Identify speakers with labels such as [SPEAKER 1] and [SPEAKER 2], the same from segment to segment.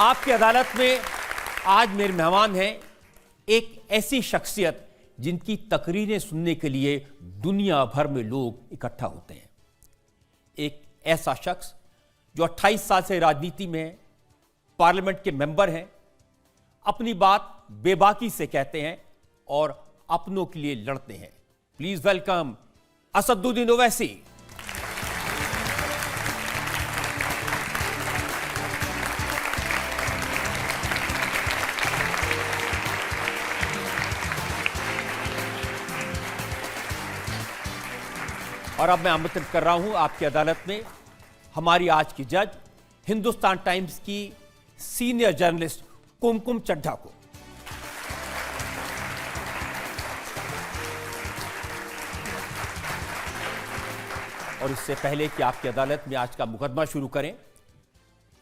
[SPEAKER 1] आपकी अदालत में आज मेरे मेहमान हैं एक ऐसी शख्सियत जिनकी तकरीरें सुनने के लिए दुनिया भर में लोग इकट्ठा होते हैं। एक ऐसा शख्स जो 28 साल से राजनीति में है, पार्लियामेंट के मेंबर हैं, अपनी बात बेबाकी से कहते हैं और अपनों के लिए लड़ते हैं। Please welcome Asaduddin Owaisi. और अब मैं आमंत्रित कर रहा हूं आपकी अदालत में हमारी आज की जज, हिंदुस्तान टाइम्स की सीनियर जर्नलिस्ट कुमकुम चड्ढा को। और इससे पहले कि आपकी अदालत में आज का मुकदमा शुरू करें,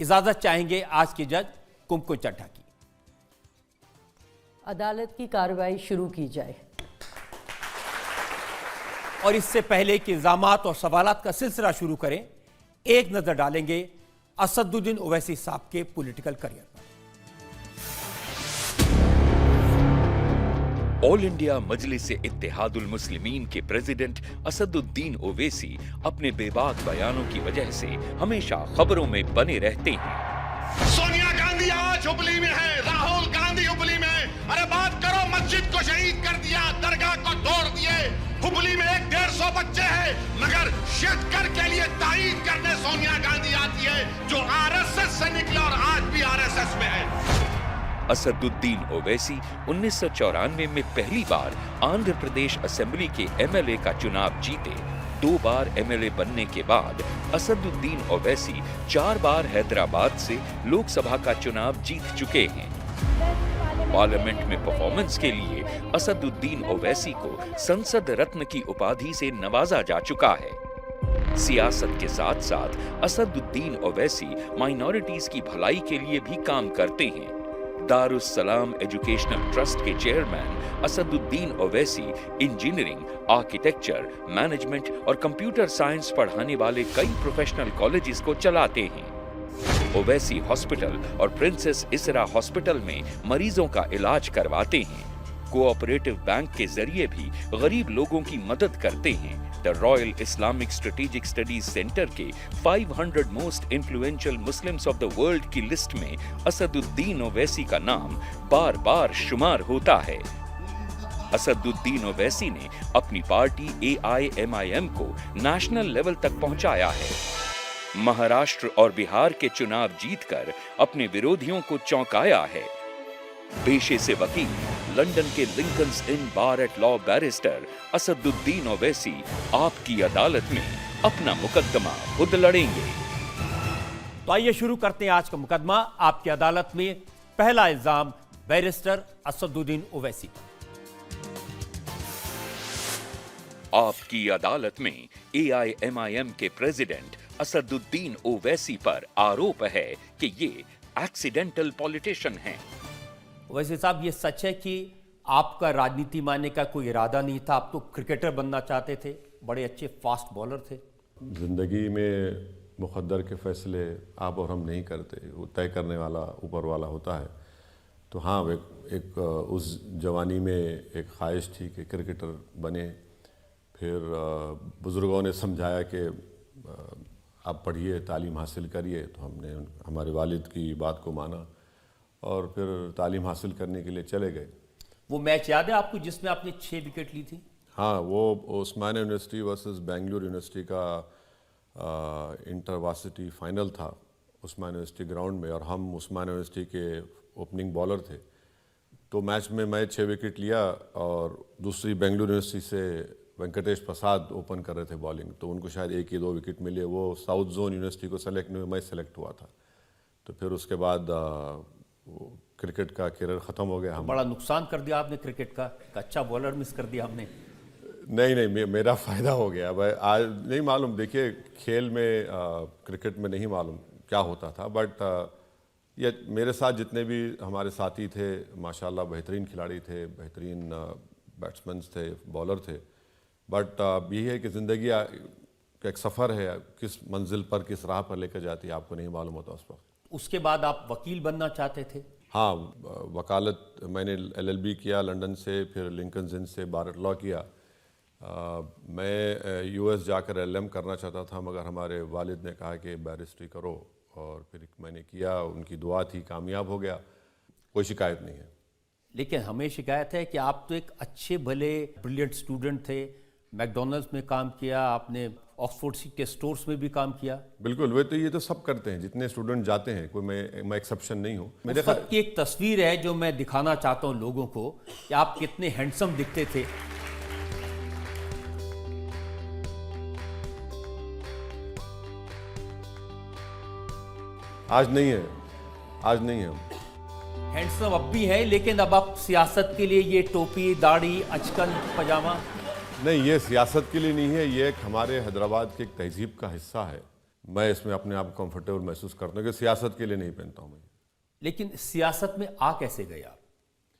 [SPEAKER 1] इजाजत चाहेंगे आज की जज कुमकुम चड्ढा की।
[SPEAKER 2] अदालत की कार्रवाई शुरू की जाए।
[SPEAKER 1] और इससे पहले कि इल्जामात और सवालात का सिलसिला शुरू करें, एक नजर डालेंगे असदुद्दीन ओवैसी साहब के पॉलिटिकल करियर पर।
[SPEAKER 3] ऑल इंडिया मजलिस इत्तेहादुल मुस्लिमीन के प्रेसिडेंट असदुद्दीन ओवैसी अपने बेबाक बयानों की वजह से हमेशा खबरों में बने रहते हैं।
[SPEAKER 4] सोनिया गांधी आज हुबली में है, राहुल गांधी हुबली में। अरे बात करो, मस्जिद को शहीद कर दिया, दरगाह को तोड़ दिए। हुबली में 150 बच्चे हैं, मगर शिदकर के लिए तायीद करने सोनिया गांधी आती है, जो आरएसएस से निकला और आज भी आरएसएस में है।
[SPEAKER 3] असदुद्दीन ओवैसी 1994 में पहली बार आंध्र प्रदेश असेंबली के एमएलए का चुनाव जीते। 2 बार एमएलए बनने के बाद असदुद्दीन ओवैसी 4 बार हैदराबाद से लोकसभा का चुनाव जीत चुके हैं। पार्लियामेंट में परफॉर्मेंस के लिए असदुद्दीन ओवैसी को संसद रत्न की उपाधि से नवाजा जा चुका है। सियासत के साथ साथ असदुद्दीन ओवैसी माइनॉरिटीज की भलाई के लिए भी काम करते हैं। दारुस सलाम एजुकेशनल ट्रस्ट के chairman Asaduddin Owaisi engineering, architecture, management और कंप्यूटर साइंस पढ़ाने वाले कई प्रोफेशनल कॉलेजेस को चलाते हैं। ओवैसी हॉस्पिटल और प्रिंसेस इसरा हॉस्पिटल में मरीजों का इलाज करवाते हैं। कोऑपरेटिव बैंक के जरिए भी गरीब लोगों की मदद करते हैं। The royal Islamic strategic studies centre के 500 most influential Muslims of the world की लिस्ट में असदुद्दीन ओवैसी का नाम बार बार शुमार होता है। असदुद्दीन ओवैसी ने अपनी पार्टी AIMIM को नेशनल लेवल तक पहुंचाया है। महाराष्ट्र और बिहार के चुनाव जीतकर अपने विरोधियों को चौंकाया है। पेशे से वकील, लंदन के Lincoln's Inn bar at law barrister Asaduddin Owaisi Aap Ki Adalat में अपना मुकदमा खुद लड़ेंगे।
[SPEAKER 1] तो आइए शुरू करते हैं आज का मुकदमा। आपकी अदालत में पहला इल्जाम बैरिस्टर असदुद्दीन ओवैसी पर।
[SPEAKER 3] आपकी अदालत में AIMIM के प्रेसिडेंट असदुद्दीन ओवैसी पर आरोप है कि ये एक्सीडेंटल पॉलिटिशियन हैं।
[SPEAKER 1] ओवैसी साहब, ये सच है कि आपका राजनीति में आने का कोई इरादा नहीं था? आप तो क्रिकेटर बनना चाहते थे, बड़े अच्छे फास्ट बॉलर थे।
[SPEAKER 5] जिंदगी में मुक़द्दर के फैसले आप और हम नहीं करते, वो तय करने वाला ऊपर वाला होता है। तो हाँ, एक उस जवानी में एक ख्वाहिश थी कि क्रिकेटर बने। फिर बुज़ुर्गों ने समझाया कि आप पढ़िए, तालीम हासिल करिए। तो हमने हमारे वालिद की बात को माना और फिर तालीम हासिल करने के लिए चले गए।
[SPEAKER 1] वो मैच याद है आपको जिसमें आपने 6 विकेट ली थी?
[SPEAKER 5] हाँ, वो उस्मानिया यूनिवर्सिटी वर्सेस बेंगलुरु यूनिवर्सिटी का इंटरवार्सिटी फाइनल था उस्मानिया यूनिवर्सिटी ग्राउंड में, और हम उस्मानिया यूनिवर्सिटी के ओपनिंग बॉलर थे। तो मैच में मैं 6 विकेट लिया और दूसरी बेंगलुरु यूनिवर्सिटी से वेंकटेश प्रसाद ओपन कर रहे थे बॉलिंग, तो उनको शायद 1 या 2 विकेट मिले। वो साउथ जोन यूनिवर्सिटी को सेलेक्ट नहीं हुए, मैं सेलेक्ट हुआ था। तो फिर उसके बाद क्रिकेट का करियर ख़त्म हो गया।
[SPEAKER 1] तो बड़ा नुकसान कर दिया आपने क्रिकेट का, अच्छा बॉलर मिस कर दिया हमने।
[SPEAKER 5] नहीं, मेरा फ़ायदा हो गया भाई। आज नहीं मालूम, देखिए खेल में क्रिकेट में नहीं मालूम क्या होता था, बट ये मेरे साथ जितने भी हमारे साथी थे माशाल्लाह बेहतरीन खिलाड़ी थे, बेहतरीन बैट्समैन थे, बॉलर थे। बट यही है कि ज़िंदगी एक सफ़र है, किस मंजिल पर किस राह पर लेकर जाती है आपको नहीं मालूम होता उस वक्त।
[SPEAKER 1] उसके बाद आप वकील बनना चाहते थे।
[SPEAKER 5] हाँ, वकालत मैंने LLB किया लंदन से, फिर लिंकन्स इन से बार लॉ किया। मैं US जाकर LLM करना चाहता था, मगर हमारे वालिद ने कहा कि बैरिस्ट्री करो, और फिर मैंने किया। उनकी दुआ थी, कामयाब हो गया, कोई शिकायत नहीं है।
[SPEAKER 1] लेकिन हमें शिकायत है कि आप तो एक अच्छे भले ब्रिलियंट स्टूडेंट थे, मैकडोनल्ड्स में काम किया, आपने ऑक्सफोर्ड के स्टोर्स में भी काम किया।
[SPEAKER 5] बिल्कुल, वे तो ये तो सब करते हैं, जितने स्टूडेंट जाते हैं, कोई मैं एक्सेप्शन नहीं हूँ।
[SPEAKER 1] उस वक्त की एक तस्वीर है जो मैं दिखाना चाहता हूँ लोगों को कि आप कितने हैंडसम दिखते थे।
[SPEAKER 5] आज नहीं है, आज नहीं है।
[SPEAKER 1] हैंडसम अब भी है, लेकिन अब आप सियासत के लिए ये टोपी, दाढ़ी, अचकन, पजामा।
[SPEAKER 5] नहीं, ये सियासत के लिए नहीं है, ये एक हमारे हैदराबाद की एक तहजीब का हिस्सा है। मैं इसमें अपने आप को कंफर्टेबल महसूस करता हूँ कि सियासत के लिए नहीं पहनता हूँ मैं।
[SPEAKER 1] लेकिन सियासत में आ कैसे गए आप?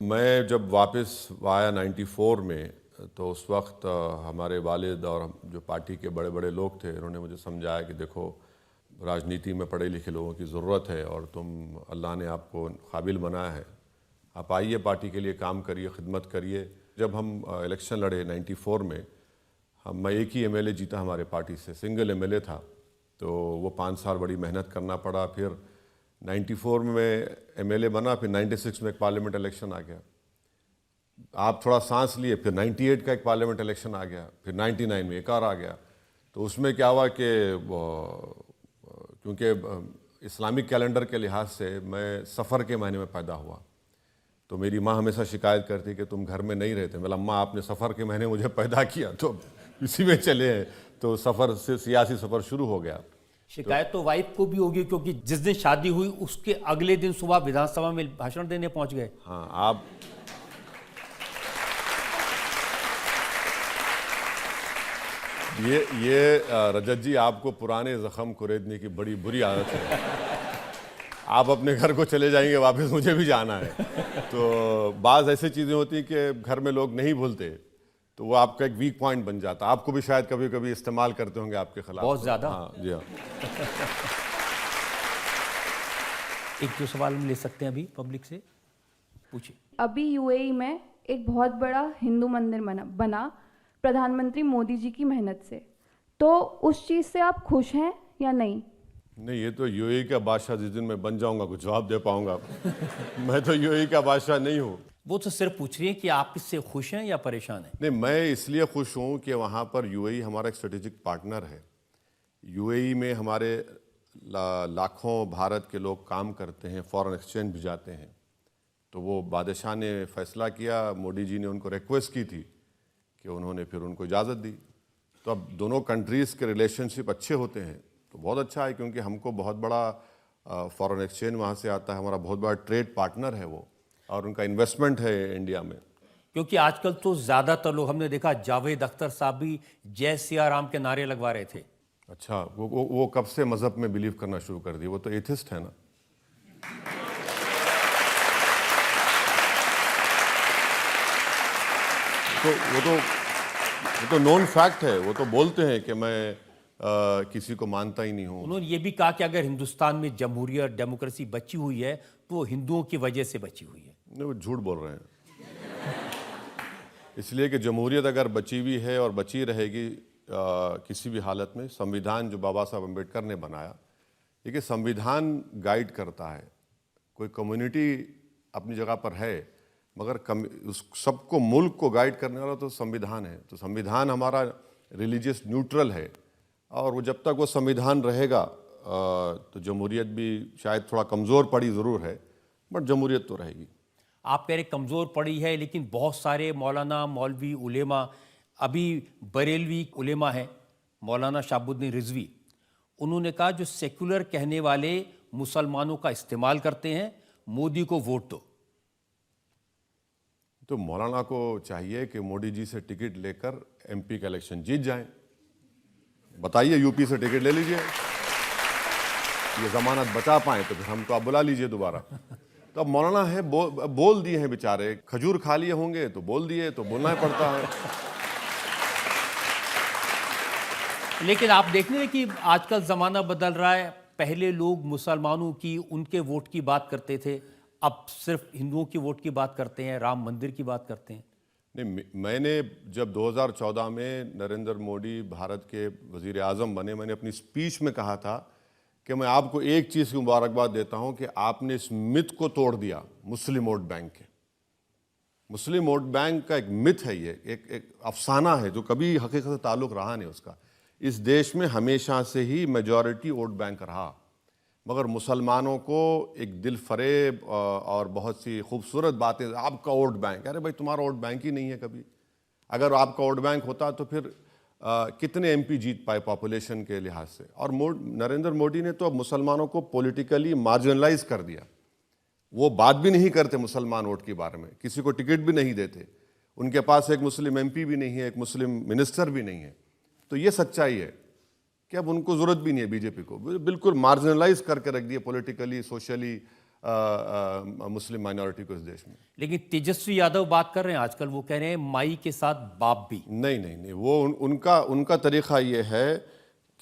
[SPEAKER 5] मैं जब वापस आया 94 में, तो उस वक्त हमारे वालिद और जो पार्टी के बड़े बड़े लोग थे, उन्होंने मुझे समझाया कि देखो, राजनीति में पढ़े लिखे लोगों की ज़रूरत है, और तुम, अल्लाह ने आपको काबिल बनाया है, आप आइए पार्टी के लिए काम करिए, खिदमत करिए। जब हम इलेक्शन लड़े 94 में, मैं एक ही MLA जीता हमारे पार्टी से, सिंगल MLA था, तो वो 5 साल बड़ी मेहनत करना पड़ा। फिर 94 में MLA बना, फिर 96 में एक पार्लियामेंट इलेक्शन आ गया, आप थोड़ा सांस लिए, फिर 98 का एक पार्लियामेंट इलेक्शन आ गया, फिर 99 में एक और आ गया। तो उसमें क्या हुआ कि क्योंकि इस्लामिक कैलेंडर के लिहाज से मैं सफ़र के महीने में पैदा हुआ, तो मेरी माँ हमेशा शिकायत करती कि तुम घर में नहीं रहते। मैं, अम्मा आपने सफ़र के महीने मुझे पैदा किया, तो इसी में चले हैं। तो सफ़र से सियासी सफ़र शुरू हो गया।
[SPEAKER 1] शिकायत तो वाइफ को भी होगी, क्योंकि जिस दिन शादी हुई उसके अगले दिन सुबह विधानसभा में भाषण देने पहुंच गए।
[SPEAKER 5] हाँ, आप ये रजत जी, आपको पुराने ज़ख्म कुरेदने की बड़ी बुरी आदत है। आप अपने घर को चले जाएंगे वापस, मुझे भी जाना है। तो बाज़ ऐसी चीज़ें होती हैं कि घर में लोग नहीं भूलते, तो वो आपका एक वीक पॉइंट बन जाता है। आपको भी शायद कभी कभी इस्तेमाल करते होंगे आपके खिलाफ।
[SPEAKER 1] बहुत ज़्यादा।
[SPEAKER 5] हाँ जी, हाँ।
[SPEAKER 1] एक दो सवाल हम ले सकते हैं अभी पब्लिक से, पूछिए।
[SPEAKER 6] अभी UAE में एक बहुत बड़ा हिंदू मंदिर बना प्रधानमंत्री मोदी जी की मेहनत से, तो उस चीज़ से आप खुश हैं या नहीं?
[SPEAKER 5] नहीं, ये तो UAE का बादशाह जिस दिन मैं बन जाऊंगा कुछ जवाब दे पाऊंगा। मैं तो UAE का बादशाह नहीं हूँ।
[SPEAKER 1] वो तो सिर्फ पूछ रही है कि आप इससे खुश हैं या परेशान हैं?
[SPEAKER 5] नहीं, मैं इसलिए खुश हूँ कि वहाँ पर UAE हमारा एक स्ट्रेटेजिक पार्टनर है। UAE में हमारे लाखों भारत के लोग काम करते हैं, फॉरेन एक्सचेंज भी जाते हैं। तो वो बादशाह ने फैसला किया, मोदी जी ने उनको रिक्वेस्ट की थी कि उन्होंने फिर उनको इजाज़त दी। तो अब दोनों कंट्रीज़ के रिलेशनशिप अच्छे होते हैं, तो बहुत अच्छा है, क्योंकि हमको बहुत बड़ा फॉरेन एक्सचेंज वहाँ से आता है, हमारा बहुत बड़ा ट्रेड पार्टनर है वो, और उनका इन्वेस्टमेंट है इंडिया में।
[SPEAKER 1] क्योंकि आजकल तो ज़्यादातर लोग, हमने देखा जावेद अख्तर साहब भी जय सिया राम के नारे लगवा रहे थे।
[SPEAKER 5] अच्छा, वो कब से मज़हब में बिलीव करना शुरू कर दिए? वो तो एथिस्ट है ना। तो वो तो नोन फैक्ट है। वो तो बोलते हैं कि मैं किसी को मानता ही नहीं हूँ।
[SPEAKER 1] उन्होंने ये भी कहा कि अगर हिंदुस्तान में जमहूरियत, डेमोक्रेसी बची हुई है तो वो हिंदुओं की वजह से बची हुई है।
[SPEAKER 5] नहीं, वो झूठ बोल रहे हैं। इसलिए कि जमहूरियत अगर बची हुई है और बची रहेगी किसी भी हालत में, संविधान जो बाबा साहब अम्बेडकर ने बनाया, देखिए संविधान गाइड करता है। कोई कम्युनिटी अपनी जगह पर है, मगर उस सबको, मुल्क को गाइड करने वाला तो संविधान है। तो संविधान हमारा रिलीजियस न्यूट्रल है, और वो जब तक वो संविधान रहेगा तो जमहूरियत भी शायद थोड़ा कमज़ोर पड़ी ज़रूर है, बट जमहूरियत तो रहेगी।
[SPEAKER 1] आप कह रहे कमज़ोर पड़ी है, लेकिन बहुत सारे मौलाना, मौलवी, उलेमा, अभी बरेलवी उलेमा है, मौलाना शाहबुद्दीन रिजवी, उन्होंने कहा जो सेक्युलर कहने वाले मुसलमानों का इस्तेमाल करते हैं, मोदी को वोट दो।
[SPEAKER 5] तो मौलाना को चाहिए कि मोदी जी से टिकट लेकर MP का इलेक्शन जीत जाएं। बताइए, यूपी से टिकट ले लीजिए, ये जमानत बचा पाए तो फिर हमको आप बुला लीजिए दोबारा। तो अब मौलाना है, बोल दिए हैं बेचारे, खजूर खा लिए होंगे तो बोल दिए, तो बोलना ही पड़ता है।
[SPEAKER 1] लेकिन आप देख रहे हैं कि आजकल ज़माना बदल रहा है, पहले लोग मुसलमानों की, उनके वोट की बात करते थे, अब सिर्फ हिंदुओं की वोट की बात करते हैं, राम मंदिर की बात करते हैं?
[SPEAKER 5] नहीं, मैंने जब 2014 में नरेंद्र मोदी भारत के वजीर आज़म बने, मैंने अपनी स्पीच में कहा था कि मैं आपको एक चीज़ की मुबारकबाद देता हूं कि आपने इस मिथ को तोड़ दिया मुस्लिम वोट बैंक के। मुस्लिम वोट बैंक का एक मिथ है, ये एक अफसाना है जो कभी हकीकत से ताल्लुक़ रहा नहीं उसका। इस देश में हमेशा से ही मेजॉरिटी वोट बैंक रहा, मगर मुसलमानों को एक दिल फरेब और बहुत सी खूबसूरत बातें, आपका वोट बैंक, अरे भाई तुम्हारा वोट बैंक ही नहीं है कभी। अगर आपका वोट बैंक होता तो फिर कितने एमपी जीत पाए पॉपुलेशन के लिहाज से। और नरेंद्र मोदी ने तो अब मुसलमानों को पॉलिटिकली मार्जिनलाइज कर दिया। वो बात भी नहीं करते मुसलमान वोट के बारे में, किसी को टिकट भी नहीं देते, उनके पास एक मुस्लिम एमपी भी नहीं है, एक मुस्लिम मिनिस्टर भी नहीं है। तो ये सच्चाई है कि अब उनको ज़रूरत भी नहीं है बीजेपी को, बिल्कुल मार्जिनलाइज करके रख दिया पॉलिटिकली, सोशली मुस्लिम माइनॉरिटी को इस देश में।
[SPEAKER 1] लेकिन तेजस्वी यादव बात कर रहे हैं आजकल, वो कह रहे हैं माई के साथ बाप भी।
[SPEAKER 5] नहीं नहीं नहीं, वो उनका तरीक़ा ये है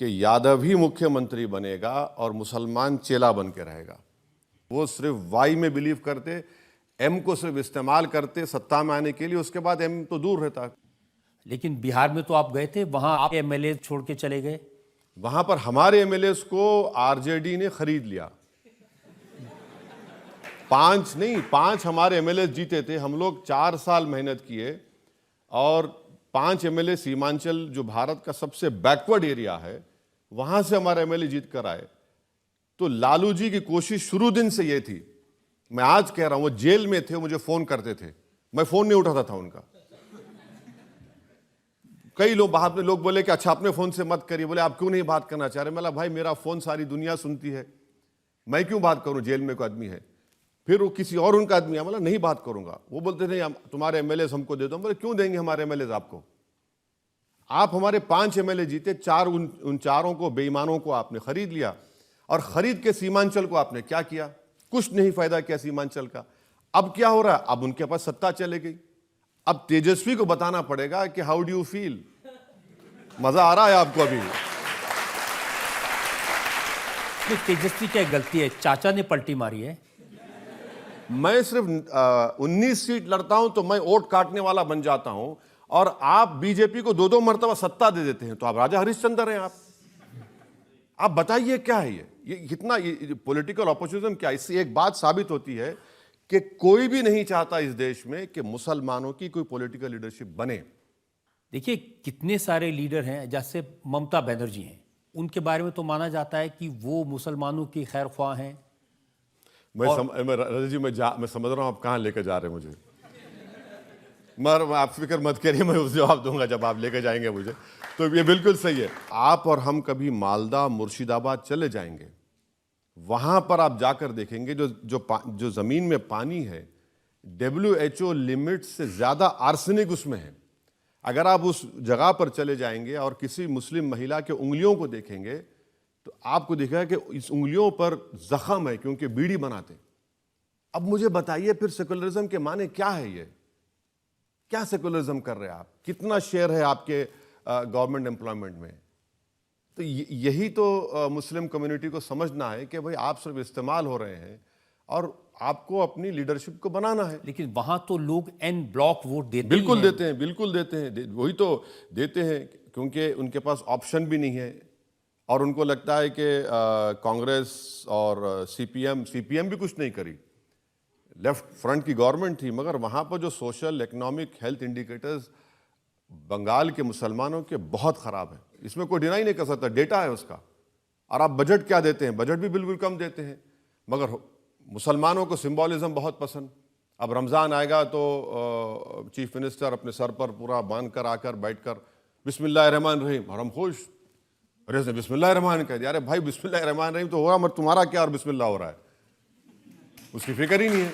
[SPEAKER 5] कि यादव ही मुख्यमंत्री बनेगा और मुसलमान चेला बन के रहेगा। वो सिर्फ वाई में बिलीव करते, एम को सिर्फ इस्तेमाल करते सत्ता में आने के लिए, उसके बाद एम तो दूर रहता।
[SPEAKER 1] लेकिन बिहार में तो आप गए थे, वहां आप एमएलए छोड़ के चले गए।
[SPEAKER 5] वहां पर हमारे एमएलएस को आरजेडी ने खरीद लिया। 5 हमारे एमएलए जीते थे, हम लोग 4 साल मेहनत किए और 5 एमएलए सीमांचल जो भारत का सबसे बैकवर्ड एरिया है वहां से हमारे एमएलए जीत कर आए। तो लालू जी की कोशिश शुरू दिन से ये थी, मैं आज कह रहा हूं, वो जेल में थे, मुझे फोन करते थे, मैं फोन नहीं उठाता था उनका। कई लोग बाहर में लोग बोले कि अच्छा अपने फोन से मत करिए, बोले आप क्यों नहीं बात करना चाह रहे? मैं भाई मेरा फोन सारी दुनिया सुनती है, मैं क्यों बात करूं, जेल में कोई आदमी है। फिर वो किसी और उनका आदमी है, बोला नहीं बात करूंगा। वो बोलते थे तुम्हारे एमएलए हमको दे दो। बोले क्यों देंगे हमारे एमएलए आपको? आप हमारे 5 एमएलए जीते, उन चारों को, बेईमानों को आपने खरीद लिया। और खरीद के सीमांचल को आपने क्या किया? कुछ नहीं फायदा किया सीमांचल का। अब क्या हो रहा है? अब उनके पास सत्ता चले गई। अब तेजस्वी को बताना पड़ेगा कि हाउ डू यू फील। मजा आ रहा है आपको अभी?
[SPEAKER 1] तेजस्वी क्या गलती है? चाचा ने पलटी मारी है।
[SPEAKER 5] मैं सिर्फ 19 सीट लड़ता हूं तो मैं वोट काटने वाला बन जाता हूं, और आप बीजेपी को 2-2 मरतबा सत्ता दे देते हैं, तो आप राजा हरिश्चंद्र हैं। आप बताइए क्या है ये कितना पॉलिटिकल ऑपोजिशन क्या? इससे एक बात साबित होती है कि कोई भी नहीं चाहता इस देश में कि मुसलमानों की कोई पॉलिटिकल लीडरशिप बने।
[SPEAKER 1] देखिए कितने सारे लीडर हैं, जैसे ममता बनर्जी हैं, उनके बारे में तो माना जाता है कि वो मुसलमानों की खैर ख्वाह हैं।
[SPEAKER 5] मैं समझ रहा हूं आप कहां लेकर जा रहे हैं मुझे, मगर आप फिक्र मत करिए, मैं उस जवाब दूंगा जब आप लेकर जाएंगे मुझे। तो ये बिल्कुल सही है। आप और हम कभी मालदा, मुर्शिदाबाद चले जाएंगे, वहां पर आप जाकर देखेंगे जो जमीन में पानी है, WHO लिमिट से ज्यादा आर्सेनिक उसमें है। अगर आप उस जगह पर चले जाएंगे और किसी मुस्लिम महिला के उंगलियों को देखेंगे तो आपको दिखेगा कि इस उंगलियों पर जख्म है, क्योंकि बीड़ी बनाते। अब मुझे बताइए फिर सेकुलरिज्म के माने क्या है? ये क्या सेकुलरिज्म कर रहे हैं आप? कितना शेयर है आपके गवर्नमेंट एम्प्लॉयमेंट में? तो यही तो मुस्लिम कम्युनिटी को समझना है कि भाई आप सिर्फ इस्तेमाल हो रहे हैं और आपको अपनी लीडरशिप को बनाना है।
[SPEAKER 1] लेकिन वहां तो लोग एन ब्लॉक वोट देते
[SPEAKER 5] बिल्कुल देते हैं, बिल्कुल देते हैं, वही तो देते हैं, क्योंकि उनके पास ऑप्शन भी नहीं है। और उनको लगता है कि कांग्रेस और सीपीएम भी कुछ नहीं करी, लेफ्ट फ्रंट की गवर्नमेंट थी, मगर वहाँ पर जो social, economic, health indicators Bengal के मुसलमानों के बहुत ख़राब है। इसमें कोई डिनाई नहीं कर सकता, डेटा है उसका। और आप बजट क्या देते हैं? बजट भी बिल्कुल कम देते हैं, मगर मुसलमानों को सिंबॉलिज्म बहुत पसंद। अब रमज़ान आएगा तो चीफ मिनिस्टर अपने सर पर पूरा बांध कर आकर बैठ कर बिस्मिल्लाहिर्रहमानिर्रहीम, और हम खुश। अरे उसने बिस्मिल्लाहिर्रहमान कह दिया। अरे भाई बिस्मिल्लाहिर्रहमानिर्रहीम तो हो रहा, मगर तुम्हारा क्या और बिस्मिल्लाह हो रहा है, उसकी फिक्र ही नहीं है।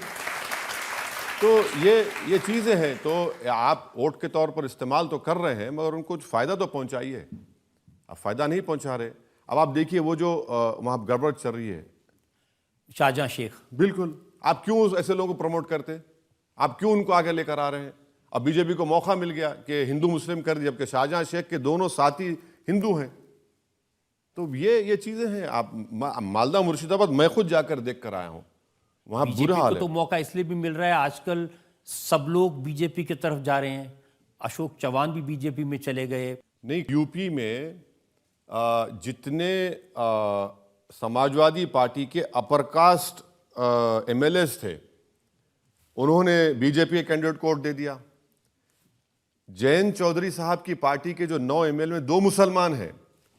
[SPEAKER 5] तो ये चीज़ें हैं। तो आप वोट के तौर पर इस्तेमाल तो कर रहे हैं, मगर उनको कुछ फ़ायदा तो पहुंचाइए। आप फ़ायदा नहीं पहुंचा रहे। अब आप देखिए वो जो वहाँ गड़बड़ चल रही है,
[SPEAKER 1] शाहजहां शेख।
[SPEAKER 5] बिल्कुल, आप क्यों ऐसे लोगों को प्रमोट करते? आप क्यों उनको आगे लेकर आ रहे हैं? अब बीजेपी को मौका मिल गया कि हिंदू मुस्लिम कर दिया, जबकि शाहजहां शेख के दोनों साथी हिंदू हैं। तो ये चीजें हैं। आप मालदा मुर्शिदाबाद मैं खुद जाकर देख कर आया हूं, वहां बुरा
[SPEAKER 1] बीजेपी
[SPEAKER 5] हाल
[SPEAKER 1] को तो
[SPEAKER 5] है।
[SPEAKER 1] मौका इसलिए भी मिल रहा है, आजकल सब लोग बीजेपी की तरफ जा रहे हैं। अशोक चौहान भी बीजेपी में चले गए।
[SPEAKER 5] नहीं, यूपी में जितने समाजवादी पार्टी के अपर कास्ट एमएलएस थे, उन्होंने बीजेपी के कैंडिडेट को वोट दे दिया। जयंत चौधरी साहब की पार्टी के जो 9 एमएलए में 2 मुसलमान हैं,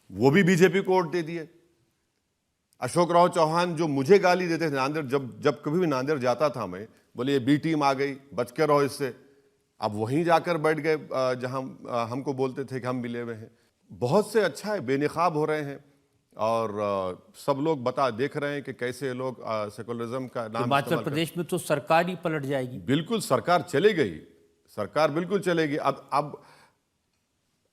[SPEAKER 5] वो भी बीजेपी को वोट दे दिए। अशोक राव चौहान जो मुझे गाली देते थे नांदेड़, जब कभी भी नांदेड़ जाता था मैं, बोले ये बी टीम आ गई, बच के रहो इससे, अब वहीं जाकर बैठ गए जहां हमको बोलते थे कि हम मिले हुए हैं। बहुत से अच्छा है, बेनिकाब हो रहे हैं और सब लोग देख रहे हैं कि कैसे ये लोग सेकुलरिज्म का नाम
[SPEAKER 1] हिमाचल
[SPEAKER 5] इस्तेमाल
[SPEAKER 1] प्रदेश में तो सरकार ही पलट जाएगी।
[SPEAKER 5] बिल्कुल सरकार चले गई, सरकार बिल्कुल चलेगी। अब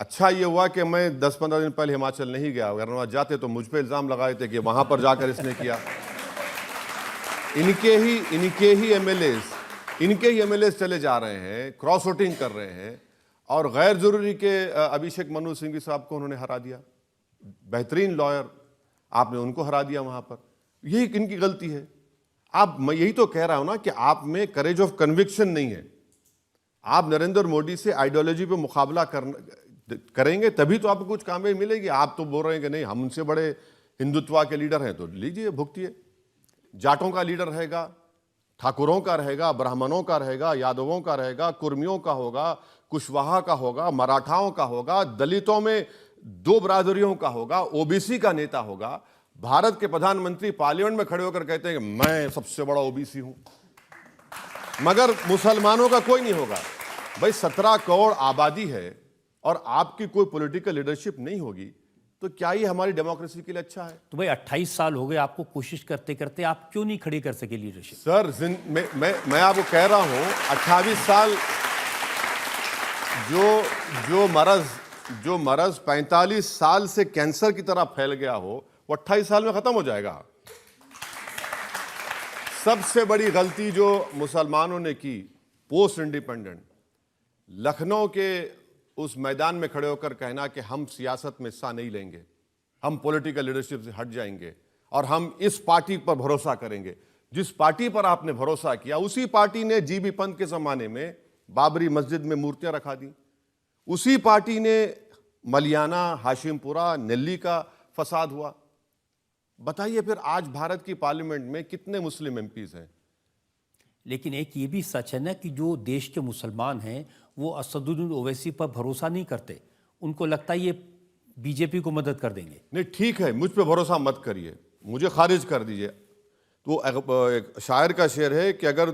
[SPEAKER 5] अच्छा ये हुआ कि मैं 10-15 दिन पहले हिमाचल नहीं गया, अगर वहां जाते तो मुझ पे इल्जाम लगाए थे कि वहां पर जाकर इसने किया। इनके ही एमएलए चले जा रहे हैं, क्रॉस वोटिंग कर रहे हैं और गैर जरूरी के अभिषेक मनु सिंघवी साहब को उन्होंने हरा दिया। बेहतरीन लॉयर, आपने उनको हरा दिया वहां पर। यही इनकी गलती है। मैं यही तो कह रहा हूं ना कि आप में करेज ऑफ कन्विक्शन नहीं है। आप नरेंद्र मोदी से आइडियोलॉजी पे मुकाबला करेंगे तभी तो आपको कुछ कामयाबी मिलेगी। आप तो बोल रहे हैं कि नहीं, हम उनसे बड़े हिंदुत्व के लीडर हैं, तो लीजिए, भुगतिए। जाटों का लीडर रहेगा, ठाकुरों का रहेगा, ब्राह्मणों का रहेगा, यादवों का रहेगा, कुर्मियों का होगा, कुशवाहा का होगा, मराठाओं का होगा, दलितों में 2 बरादरियों का होगा, ओबीसी का नेता होगा। भारत के प्रधानमंत्री पार्लियामेंट में खड़े होकर कहते हैं कि मैं सबसे बड़ा ओबीसी हूं, मगर मुसलमानों का कोई नहीं होगा। भाई 17 करोड़ आबादी है और आपकी कोई पॉलिटिकल लीडरशिप नहीं होगी तो क्या ये हमारी डेमोक्रेसी के लिए अच्छा है?
[SPEAKER 1] तो भाई 28 साल हो गए आपको कोशिश करते करते, आप क्यों नहीं खड़ी कर सके लीडरशिप?
[SPEAKER 5] सर मैं आपको कह रहा हूं, 28 साल जो मरज 45 साल से कैंसर की तरह फैल गया हो, वो 28 साल में खत्म हो जाएगा। सबसे बड़ी गलती जो मुसलमानों ने की पोस्ट इंडिपेंडेंट, लखनऊ के उस मैदान में खड़े होकर कहना कि हम सियासत में हिस्सा नहीं लेंगे, हम पॉलिटिकल लीडरशिप से हट जाएंगे और हम इस पार्टी पर भरोसा करेंगे। जिस पार्टी पर आपने भरोसा किया, उसी पार्टी ने जीबी पंत के जमाने में बाबरी मस्जिद में मूर्तियां रखा दी। उसी पार्टी ने मलियाना, हाशिमपुरा, नेल्ली का फसाद हुआ। बताइए फिर आज भारत की पार्लियामेंट में कितने मुस्लिम एमपीज हैं?
[SPEAKER 1] लेकिन एक ये भी सच है ना कि जो देश के मुसलमान हैं वो असदुद्दीन ओवैसी पर भरोसा नहीं करते। उनको लगता है ये बीजेपी को मदद कर देंगे।
[SPEAKER 5] नहीं, ठीक है, मुझ पे भरोसा मत करिए, मुझे खारिज कर दीजिए। तो एक शायर का शेर है कि अगर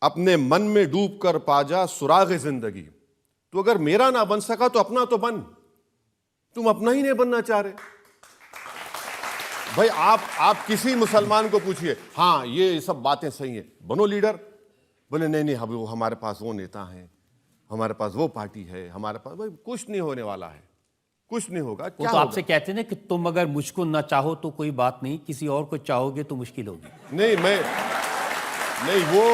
[SPEAKER 5] अपने मन में डूब कर पा जा सुराग जिंदगी, तो अगर मेरा ना बन सका तो अपना तो बन। तुम अपना ही नहीं बनना चाह रहे। भाई आप किसी मुसलमान को पूछिए, हाँ ये सब बातें सही है, बनो लीडर। बोले नहीं अभी वो हमारे पास वो नेता हैं, हमारे पास वो पार्टी है, हमारे पास। भाई कुछ नहीं होने वाला है, कुछ नहीं होगा।
[SPEAKER 1] वो तो आपसे कहते हैं ना कि तुम अगर मुझको ना चाहो तो कोई बात नहीं, किसी और को चाहोगे तो मुश्किल होगी।
[SPEAKER 5] नहीं वो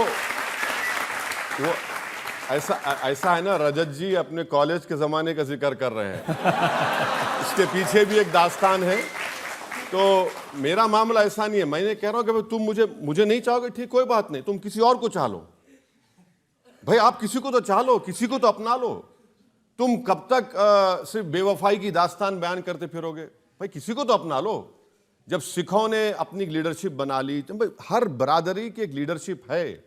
[SPEAKER 5] ऐसा है ना, रजत जी अपने कॉलेज के जमाने का जिक्र कर रहे हैं। इसके पीछे भी एक दास्तान है। तो मेरा मामला ऐसा नहीं है। मैंने कह रहा हूं कि तुम मुझे नहीं चाहोगे, ठीक, कोई बात नहीं, तुम किसी और को चाह लो। भाई आप किसी को तो चाह लो, किसी को तो अपना लो। तुम कब तक सिर्फ बेवफाई की दास्तान बयान करते फिरोगे? भाई किसी को तो अपना लो। जब सिखों ने अपनी लीडरशिप बना ली, तो भाई हर बरादरी की एक लीडरशिप है,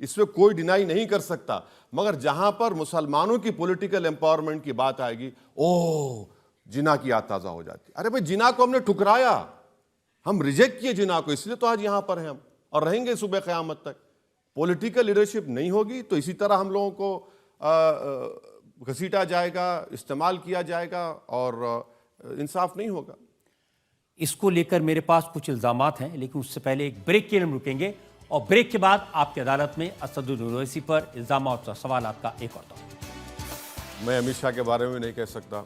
[SPEAKER 5] इसमें कोई डिनाई नहीं कर सकता। मगर जहां पर मुसलमानों की पॉलिटिकल एम्पावरमेंट की बात आएगी, ओह जिना की याद ताजा हो जाती। अरे भाई जिना को हमने ठुकराया, हम रिजेक्ट किए जिना को, इसलिए तो आज यहां पर हैं हम और रहेंगे सुबह क़यामत तक। पॉलिटिकल लीडरशिप नहीं होगी तो इसी तरह हम लोगों को घसीटा जाएगा, इस्तेमाल किया जाएगा और इंसाफ नहीं होगा।
[SPEAKER 1] इसको लेकर मेरे पास कुछ इल्जामात हैं, लेकिन उससे पहले एक ब्रेक के लिए हम रुकेंगे और ब्रेक के बाद आपकी अदालत में असदुद्दीन ओवैसी पर इल्जामात और सवालात का एक और दौर।
[SPEAKER 5] मैं अमित शाह के बारे में नहीं कह सकता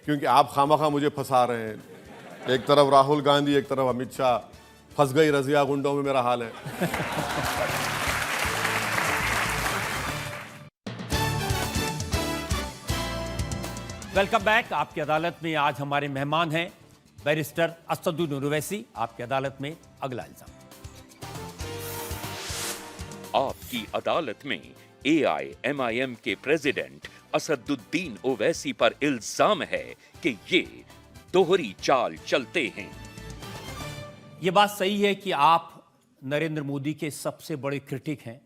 [SPEAKER 5] क्योंकि आप खामखा मुझे फंसा रहे हैं। एक तरफ राहुल गांधी, एक तरफ अमित शाह, फंस गई रजिया गुंडों में मेरा हाल है।
[SPEAKER 1] Welcome back. आपकी अदालत में आज हमारे मेहमान हैं बैरिस्टर असदुद्दीन ओवैसी। आपकी अदालत में अगला इल्जाम।
[SPEAKER 3] आपकी अदालत में AIMIM के प्रेसिडेंट असदुद्दीन ओवैसी पर इल्जाम है कि ये दोहरी चाल चलते हैं।
[SPEAKER 1] ये बात सही है कि आप नरेंद्र मोदी के सबसे बड़े क्रिटिक हैं।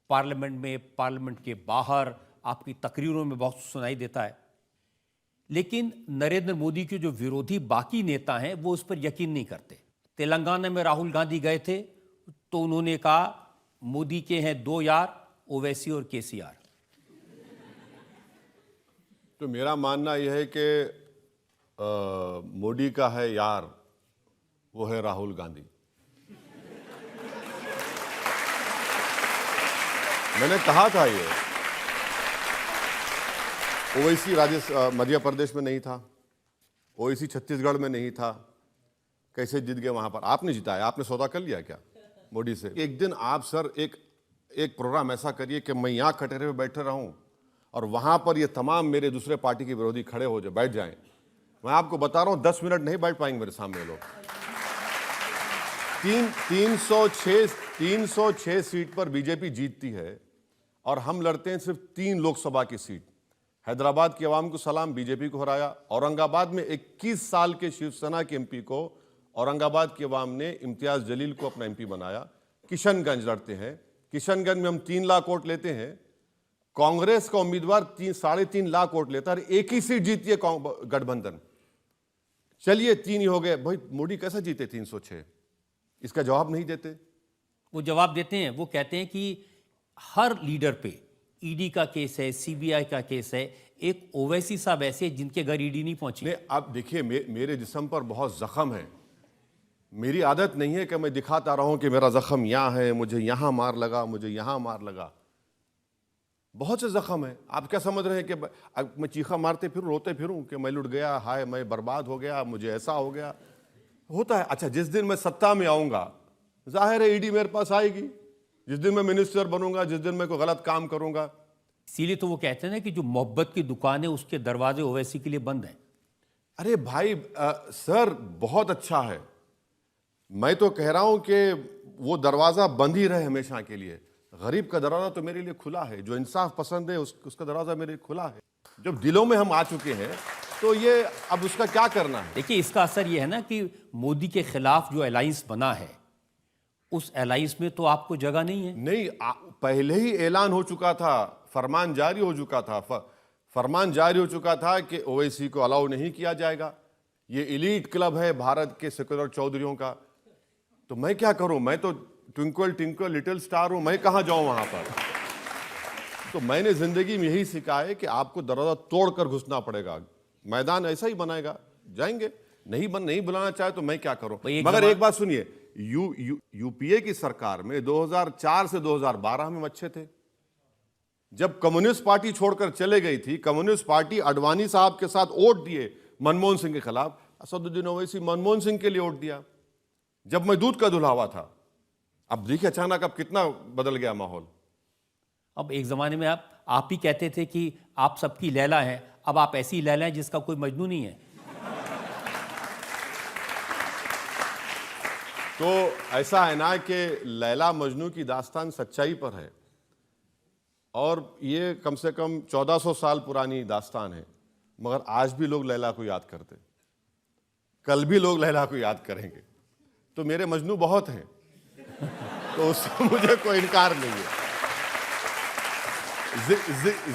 [SPEAKER 1] पार्लियामेंट में, पार्लियामेंट के बाहर आपकी तकरीरों में बहुत सुनाई देता है। लेकिन नरेंद्र मोदी के जो विरोधी बाकी नेता हैं वो उस पर यकीन नहीं करते। तेलंगाना में राहुल गांधी गए थे तो उन्होंने कहा मोदी के हैं दो यार, ओवैसी और KCR।
[SPEAKER 5] तो मेरा मानना यह है कि मोदी का है यार, वो है राहुल गांधी। मैंने कहा था ये, ओवैसी मध्य प्रदेश में नहीं था, ओवैसी छत्तीसगढ़ में नहीं था, कैसे जीत गए वहां पर? आपने जिताया, आपने सौदा कर लिया क्या मोदी से? एक दिन आप सर एक प्रोग्राम ऐसा करिए कि मैं यहाँ कटहरे पे बैठे रहूं और वहां पर ये तमाम मेरे दूसरे पार्टी के विरोधी खड़े हो जाए, बैठ जाएं। मैं आपको बता रहा हूं 10 मिनट नहीं बैठ पाएंगे मेरे सामने लोग। 306 सीट पर बीजेपी जीतती है और हम लड़ते हैं सिर्फ 3 लोकसभा की सीट। हैदराबाद की आवाम को सलाम, बीजेपी को हराया। औरंगाबाद में 21 साल के शिवसेना के MP को औरंगाबाद की आवाम ने इम्तियाज जलील को अपना MP बनाया। किशनगंज लड़ते हैं, किशनगंज में हम 3 लाख वोट लेते हैं। कांग्रेस का उम्मीदवार 3.5 लाख वोट लेता है, एक ही सीट जीती है गठबंधन। चलिए 3 ही हो गए। भाई मोदी कैसे जीते 306? इसका जवाब नहीं देते।
[SPEAKER 1] वो जवाब देते हैं, वो कहते हैं कि हर लीडर पे ED का केस है, CBI का केस है। एक ओवैसी साहब ऐसे जिनके घर ED नहीं पहुंची।
[SPEAKER 5] नहीं, आप देखिए मेरे जिस्म पर बहुत जख्म है। मेरी आदत नहीं है कि मैं दिखाता रहूं कि मेरा जख्म यहाँ है, मुझे यहाँ मार लगा, मुझे यहाँ मार लगा। बहुत से जख्म है। आप क्या समझ रहे हैं कि मैं चीखा मारते फिरूं, रोते फिरूं कि मैं लुट गया, हाय मैं बर्बाद हो गया, मुझे ऐसा हो गया? होता है। अच्छा, जिस दिन मैं सत्ता में आऊंगा जाहिर है ED मेरे पास आएगी। जिस दिन मैं मिनिस्टर बनूंगा, जिस दिन मैं कोई गलत काम करूंगा।
[SPEAKER 1] इसीलिए तो वो कहते हैं ना कि जो मोहब्बत की दुकान है उसके दरवाजे ओवैसी के लिए बंद हैं।
[SPEAKER 5] अरे भाई सर बहुत अच्छा है। मैं तो कह रहा हूं कि वो दरवाजा बंद ही रहे हमेशा के लिए। गरीब का दरवाजा तो मेरे लिए खुला है, जो इंसाफ पसंद है उसका दरवाजा मेरे लिए खुला है। जब दिलों में हम आ चुके हैं तो ये अब उसका क्या करना है?
[SPEAKER 1] देखिए, इसका असर ये है ना कि मोदी के खिलाफ जो अलायंस बना है उस अलायंस में तो आपको जगह नहीं है।
[SPEAKER 5] नहीं, पहले ही ऐलान हो चुका था, फरमान जारी हो चुका था, फरमान जारी हो चुका था कि ओवैसी को अलाउ नहीं किया जाएगा। ये एलीट क्लब है भारत के सेकुलर चौधरियों का। तो मैं क्या करूं? मैं तो ट्विंकल ट्विंकल लिटिल स्टार हूं, मैं कहां जाऊं वहां पर? तो मैंने जिंदगी में यही सीखा है कि आपको दरवाजा तोड़कर घुसना पड़ेगा। मैदान ऐसा ही बनाएगा, जाएंगे। नहीं बुलाना चाहे तो मैं क्या करूं? मगर एक बात सुनिए, यूपीए की सरकार में 2004 से 2012 में अच्छे थे। जब कम्युनिस्ट पार्टी छोड़कर चले गई थी, कम्युनिस्ट पार्टी अडवाणी साहब के साथ वोट दिए मनमोहन सिंह के खिलाफ। असदुद्दीन ओवैसी मनमोहन सिंह के लिए वोट दिया जब मैं दूध का दुल्हावा था। अब देखिए अचानक अब कितना बदल गया माहौल।
[SPEAKER 1] अब एक जमाने में आप ही कहते थे कि आप सबकी लैला हैं, अब आप ऐसी लैला हैं जिसका कोई मजनू नहीं है।
[SPEAKER 5] तो ऐसा है ना कि लैला मजनू की दास्तान सच्चाई पर है और ये कम से कम 1400 साल पुरानी दास्तान है। मगर आज भी लोग लैला को याद करते, कल भी लोग लैला को याद करेंगे। तो मेरे मजनू बहुत हैं, तो उससे मुझे कोई इनकार नहीं है।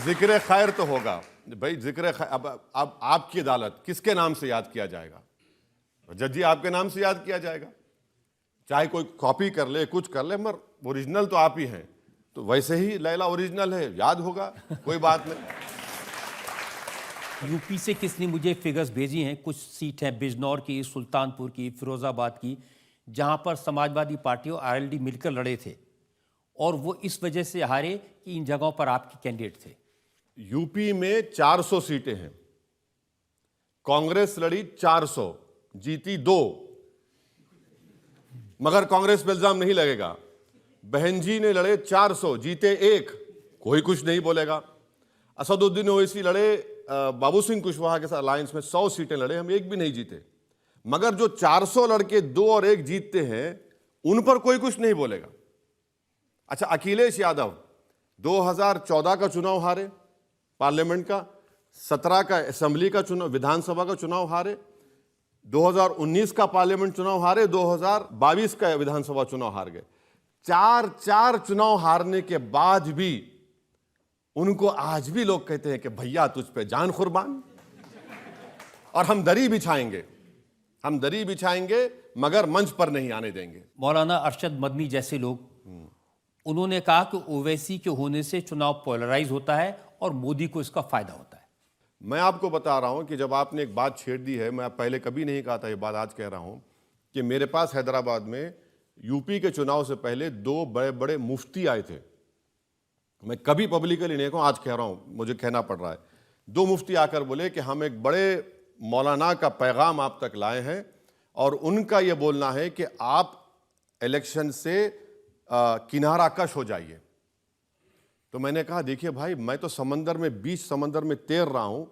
[SPEAKER 5] जिक्र खैर तो होगा भाई, जिक्र खैर। अब आपकी अदालत किसके नाम से याद किया जाएगा? जज जी आपके नाम से याद किया जाएगा। चाहे कोई कॉपी कर ले, कुछ कर ले, मगर ओरिजिनल तो आप ही हैं। तो वैसे ही लैला ओरिजिनल है, याद होगा, कोई बात नहीं।
[SPEAKER 1] यूपी से किसने मुझे फिगर्स भेजी हैं, कुछ सीट हैं बिजनौर की, सुल्तानपुर की, फिरोजाबाद की, जहां पर समाजवादी पार्टी और RLD मिलकर लड़े थे और वो इस वजह से हारे कि इन जगहों पर आपके कैंडिडेट थे।
[SPEAKER 5] यूपी में 400 सीटें हैं, कांग्रेस लड़ी 400, जीती 2। मगर कांग्रेस पे इल्जाम नहीं लगेगा। बहन जी ने लड़े 400, जीते 1, कोई कुछ नहीं बोलेगा। असदुद्दीन ओवैसी लड़े बाबू सिंह कुशवाहा के साथ अलायंस में 100 सीटें लड़े, हम एक भी नहीं जीते। मगर जो 400 लड़के 2 और 1 जीतते हैं उन पर कोई कुछ नहीं बोलेगा। अच्छा, अखिलेश यादव 2014 का चुनाव हारे पार्लियामेंट का, 17 का असेंबली का चुनाव, विधानसभा का चुनाव हारे, 2019 का पार्लियामेंट चुनाव हारे, 2022 का विधानसभा चुनाव हार गए। 4 चुनाव हारने के बाद भी उनको आज भी लोग कहते हैं कि भैया तुझ पे जान कुर्बान, और हम दरी बिछाएंगे मगर मंच पर नहीं आने देंगे।
[SPEAKER 1] मौलाना अरशद मदनी जैसे लोग, उन्होंने कहा कि ओवैसी के होने से चुनाव पोलराइज होता है और मोदी को इसका फायदा होता है।
[SPEAKER 5] मैं आपको बता रहा हूं कि जब आपने एक बात छेड़ दी है, मैं पहले कभी नहीं कहा था, ये बात आज कह रहा हूं कि मेरे पास हैदराबाद में यूपी के चुनाव से पहले 2 बड़े बड़े मुफ्ती आए थे। मैं कभी पब्लिकली नहीं कहूं, आज कह रहा हूं, मुझे कहना पड़ रहा है। 2 मुफ्ती आकर बोले कि हम एक बड़े मौलाना का पैगाम आप तक लाए हैं और उनका ये बोलना है कि आप इलेक्शन से किनारा कश हो जाइए। तो मैंने कहा देखिए भाई, मैं तो समंदर में, बीच समंदर में तैर रहा हूं,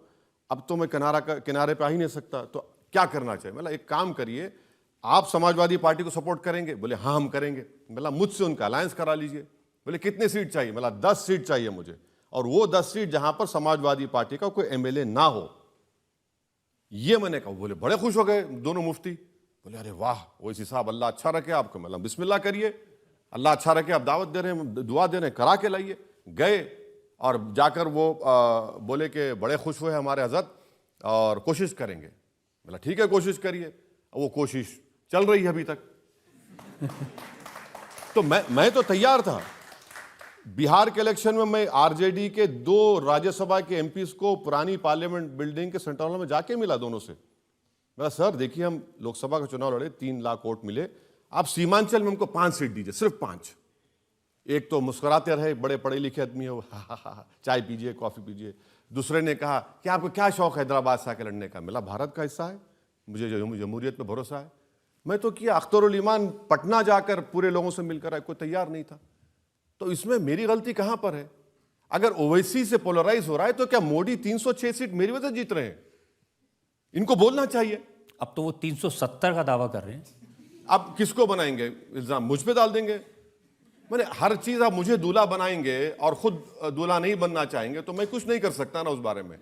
[SPEAKER 5] अब तो मैं किनारे पे आ ही नहीं सकता, तो क्या करना चाहिए? मतलब एक काम करिए, आप समाजवादी पार्टी को सपोर्ट करेंगे? बोले हाँ हम करेंगे। मतलब मुझसे उनका अलायंस करा लीजिए। बोले कितने सीट चाहिए? मतलब 10 सीट चाहिए मुझे, और वो 10 सीट जहां पर समाजवादी पार्टी का कोई एमएलए ना हो। ये मैंने कहा। बोले बड़े खुश हो गए दोनों मुफ्ती। बोले अरे वाह ओवैसी साहब, अल्लाह अच्छा रखे आपको। मतलब बिस्मिल्लाह करिए, अल्लाह अच्छा रखे, आप दावत दे रहे हैं, दुआ दे रहे हैं, करा के लाइए। गए और जाकर वो बोले कि बड़े खुश हुए हमारे हजरत और कोशिश करेंगे। बोला ठीक है कोशिश करिए। वो कोशिश चल रही है अभी तक। तो मैं तो तैयार था। बिहार के इलेक्शन में मैं आरजेडी के 2 राज्यसभा के एमपीज को पुरानी पार्लियामेंट बिल्डिंग के सेंट्रल हॉल में जाके मिला दोनों से। मेरा सर देखिए, हम लोकसभा का चुनाव लड़े, 3 लाख वोट मिले, आप सीमांचल में हमको 5 सीट दीजिए, सिर्फ 5। एक तो मुस्कुराते रहे, बड़े पढ़े लिखे आदमी हो, चाय पीजिए, कॉफी पीजिए। दूसरे ने कहा कि आपको क्या शौक हैदराबाद से आके लड़ने का? मिला भारत का हिस्सा है, मुझे जमहूरियत पे भरोसा है। मैं तो किया, अख्तरुल ईमान पटना जाकर पूरे लोगों से मिलकर आए, कोई तैयार नहीं था। तो इसमें मेरी गलती कहां पर है? अगर ओवैसी से पोलराइज हो रहा है तो क्या मोदी 306 सीट मेरी वजह से जीत रहे हैं? इनको बोलना चाहिए।
[SPEAKER 1] अब तो वो 370 का दावा कर रहे हैं।
[SPEAKER 5] अब किसको बनाएंगे इल्जाम? मुझ पे डाल देंगे। मैंने हर चीज आप मुझे दूल्हा बनाएंगे और खुद दूल्हा नहीं बनना चाहेंगे तो मैं कुछ नहीं कर सकता ना उस बारे में।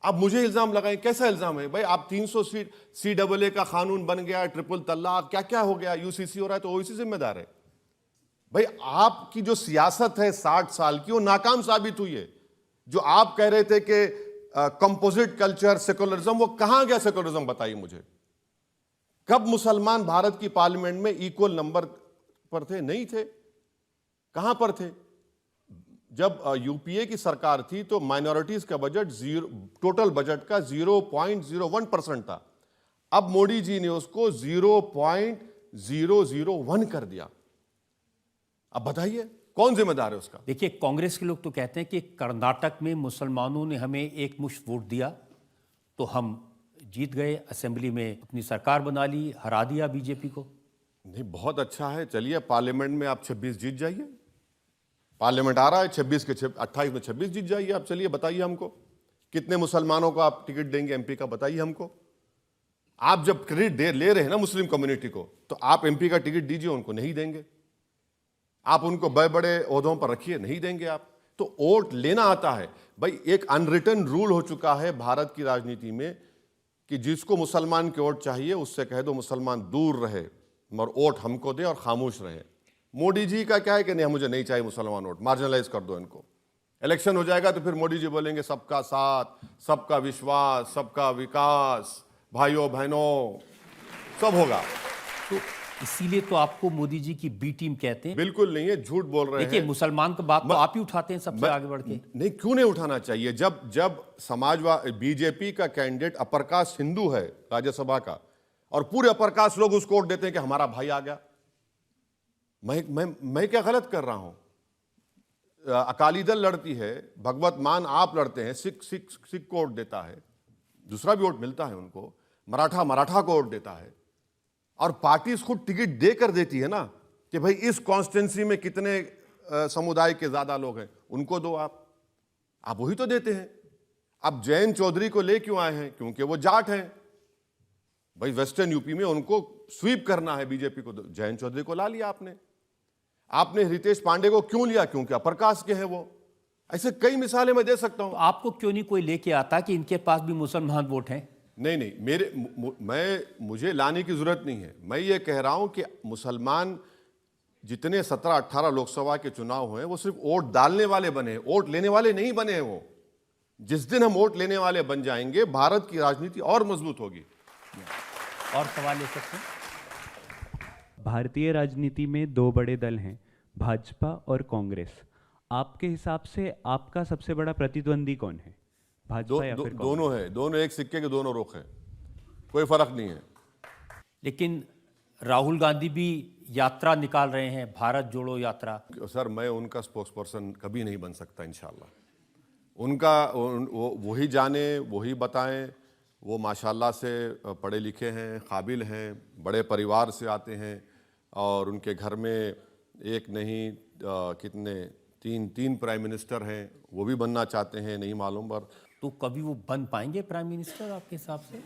[SPEAKER 5] आप मुझे इल्जाम लगाएं, कैसा इल्जाम है भाई? आप 300 सीट, CAA का कानून बन गया, ट्रिपल तलाक, क्या क्या हो गया, UCC हो रहा है, तो ओवैसी जिम्मेदार है भाई। आपकी जो सियासत है 60 साल की, वो नाकाम साबित हुई है। जो आप कह रहे थे कि कंपोजिट कल्चर, सेकुलरिज्म, वो कहां गया सेकुलरिज्म? बताइए मुझे। कब मुसलमान भारत की पार्लियामेंट में इक्वल नंबर पर थे? नहीं थे। कहां पर थे? जब यूपीए की सरकार थी तो माइनॉरिटीज का बजट टोटल बजट का 0.01% था। अब मोदी जी ने उसको 0.001 कर दिया। अब बताइए कौन जिम्मेदार है उसका?
[SPEAKER 1] देखिए, कांग्रेस के लोग तो कहते हैं कि कर्नाटक में मुसलमानों ने हमें एक मुश्त वोट दिया तो हम जीत गए, असेंबली में अपनी सरकार बना ली, हरा दिया बीजेपी को।
[SPEAKER 5] नहीं, बहुत अच्छा है। चलिए पार्लियामेंट में आप 26 जीत जाइए। पार्लियामेंट आ रहा है, 26 के 28 में 26 जीत जाइए आप। चलिए बताइए हमको कितने मुसलमानों को आप टिकट देंगे एमपी का? बताइए हमको। आप जब क्रेडिट ले रहे हैं ना मुस्लिम कम्युनिटी को, तो आप एमपी का टिकट दीजिए, उनको नहीं देंगे। आप उनको बड़े बड़े ओहदों पर रखिए, नहीं देंगे आप। तो वोट लेना आता है भाई। एक अनरिटन रूल हो चुका है भारत की राजनीति में कि जिसको मुसलमान के वोट चाहिए उससे कह दो मुसलमान दूर रहे और वोट हमको दे और खामोश रहे। मोदी जी का क्या है कि नहीं, मुझे नहीं चाहिए मुसलमान वोट, मार्जिनलाइज कर दो इनको। इलेक्शन हो जाएगा तो फिर मोदी जी बोलेंगे सबका साथ, सबका विश्वास, सबका विकास, भाइयों बहनों सब होगा।
[SPEAKER 1] तो इसीलिए तो आपको मोदी जी की बी टीम कहते हैं।
[SPEAKER 5] बिल्कुल नहीं है, झूठ बोल रहे हैं।
[SPEAKER 1] देखिए, मुसलमान की बात तो आप ही उठाते हैं सबसे आगे बढ़ के।
[SPEAKER 5] नहीं, क्यों नहीं उठाना चाहिए? जब समाजवादी बीजेपी का कैंडिडेट अपर कास्ट हिंदू है राज्यसभा का, और पूरे अपर कास्ट लोग उसको वोट देते हैं कि हमारा भाई आ गया। मैं क्या गलत कर रहा हूं? अकाली दल लड़ती है, भगवत मान आप लड़ते हैं, सिख को वोट देता है, दूसरा भी वोट मिलता है उनको, मराठा को वोट देता है, और पार्टी खुद टिकट देकर देती है ना कि भाई इस कॉन्स्टिट्यूंसी में कितने समुदाय के ज्यादा लोग हैं, उनको दो। आप वही तो देते हैं। अब जयंत चौधरी को ले क्यों आए हैं? क्योंकि वो जाट हैं भाई। वेस्टर्न यूपी में उनको स्वीप करना है बीजेपी को, जयंत चौधरी को ला लिया आपने। आपने रितेश पांडे को क्यों लिया? क्योंकि प्रकाश के हैं वो। ऐसे कई मिसालें मैं दे सकता हूं।
[SPEAKER 1] तो आपको क्यों नहीं कोई लेके आता कि इनके पास भी मुसलमान वोट हैं?
[SPEAKER 5] नहीं, मुझे लाने की जरूरत नहीं है। मैं ये कह रहा हूं कि मुसलमान जितने 17-18 लोकसभा के चुनाव हुए वो सिर्फ वोट डालने वाले बने हैं, वोट लेने वाले नहीं बने हैं वो। जिस दिन हम वोट लेने वाले बन जाएंगे, भारत की राजनीति और मजबूत होगी।
[SPEAKER 1] और सवाल ले सकते हैं?
[SPEAKER 7] भारतीय राजनीति में दो बड़े दल हैं, भाजपा और कांग्रेस। आपके हिसाब से आपका सबसे बड़ा प्रतिद्वंदी कौन है, भाजपा या फिर कांग्रेस?
[SPEAKER 5] दोनों है, दोनों एक सिक्के के दोनों रुख हैं, कोई फर्क नहीं है।
[SPEAKER 1] लेकिन राहुल गांधी भी यात्रा निकाल रहे हैं, भारत जोड़ो यात्रा।
[SPEAKER 5] सर, मैं उनका स्पोक्स पर्सन कभी नहीं बन सकता इंशाल्लाह। उनका वही जाने, वही बताएं। वो माशाल्लाह से पढ़े लिखे हैं, काबिल हैं, बड़े परिवार से आते हैं और उनके घर में एक नहीं कितने तीन प्राइम मिनिस्टर हैं। वो भी बनना चाहते हैं, नहीं मालूम पर।
[SPEAKER 1] तो कभी वो बन पाएंगे प्राइम मिनिस्टर आपके हिसाब से?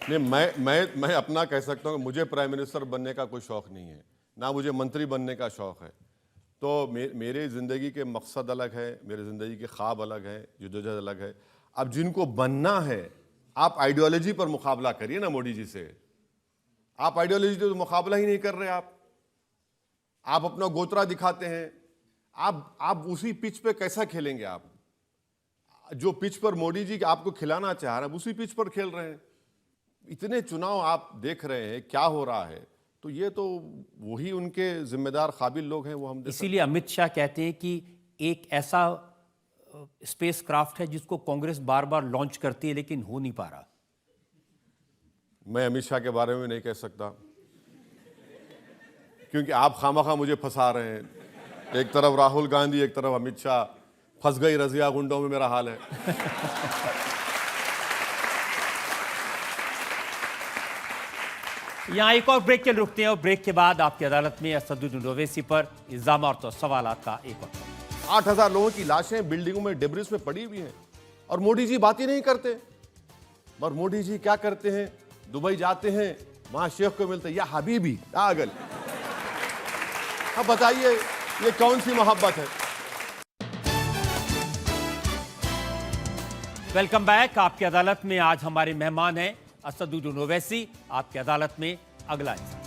[SPEAKER 5] नहीं, मैं अपना कह सकता हूँ कि मुझे प्राइम मिनिस्टर बनने का कोई शौक़ नहीं है, ना मुझे मंत्री बनने का शौक़ है। तो मेरे ज़िंदगी के मकसद अलग है, मेरे ज़िंदगी के ख्वाब अलग है, जद्दोजहद अलग है। अब जिनको बनना है, आप आइडियोलॉजी पर मुकाबला करिए ना मोदी जी से। आप आइडियोलॉजी तो मुकाबला ही नहीं कर रहे। आप अपना गोत्रा दिखाते हैं। आप उसी पिच पे कैसा खेलेंगे? आप जो पिच पर मोदी जी आपको खिलाना चाह रहे हैं, उसी पिच पर खेल रहे हैं। इतने चुनाव आप देख रहे हैं क्या हो रहा है, तो ये तो वही उनके जिम्मेदार काबिल लोग हैं, वो हम।
[SPEAKER 1] इसीलिए अमित शाह कहते हैं कि एक ऐसा स्पेस क्राफ्ट है जिसको कांग्रेस बार बार लॉन्च करती है लेकिन हो नहीं पा रहा।
[SPEAKER 5] मैं अमित शाह के बारे में नहीं कह सकता, क्योंकि आप खामखा मुझे फंसा रहे हैं। एक तरफ राहुल गांधी, एक तरफ अमित शाह। फंस गई रजिया गुंडों में मेरा हाल है।
[SPEAKER 1] यहाँ एक और ब्रेक के लिए रुकते हैं और ब्रेक के बाद आपकी अदालत में असदुद्दीन ओवैसी पर इल्जाम और सवालात का एक और
[SPEAKER 5] 8,000 लोगों की लाशें बिल्डिंगों में, डेब्रिस में पड़ी हुई हैं और मोदी जी बात ही नहीं करते। और मोदी जी क्या करते हैं? दुबई जाते हैं, वहां शेख को मिलते हैं, या हबीबी आगल। अब बताइए ये कौन सी मोहब्बत है?
[SPEAKER 1] Welcome back. आपकी अदालत में आज हमारे मेहमान हैं असदुद्दीन ओवैसी। आपकी अदालत में अगला इंसान।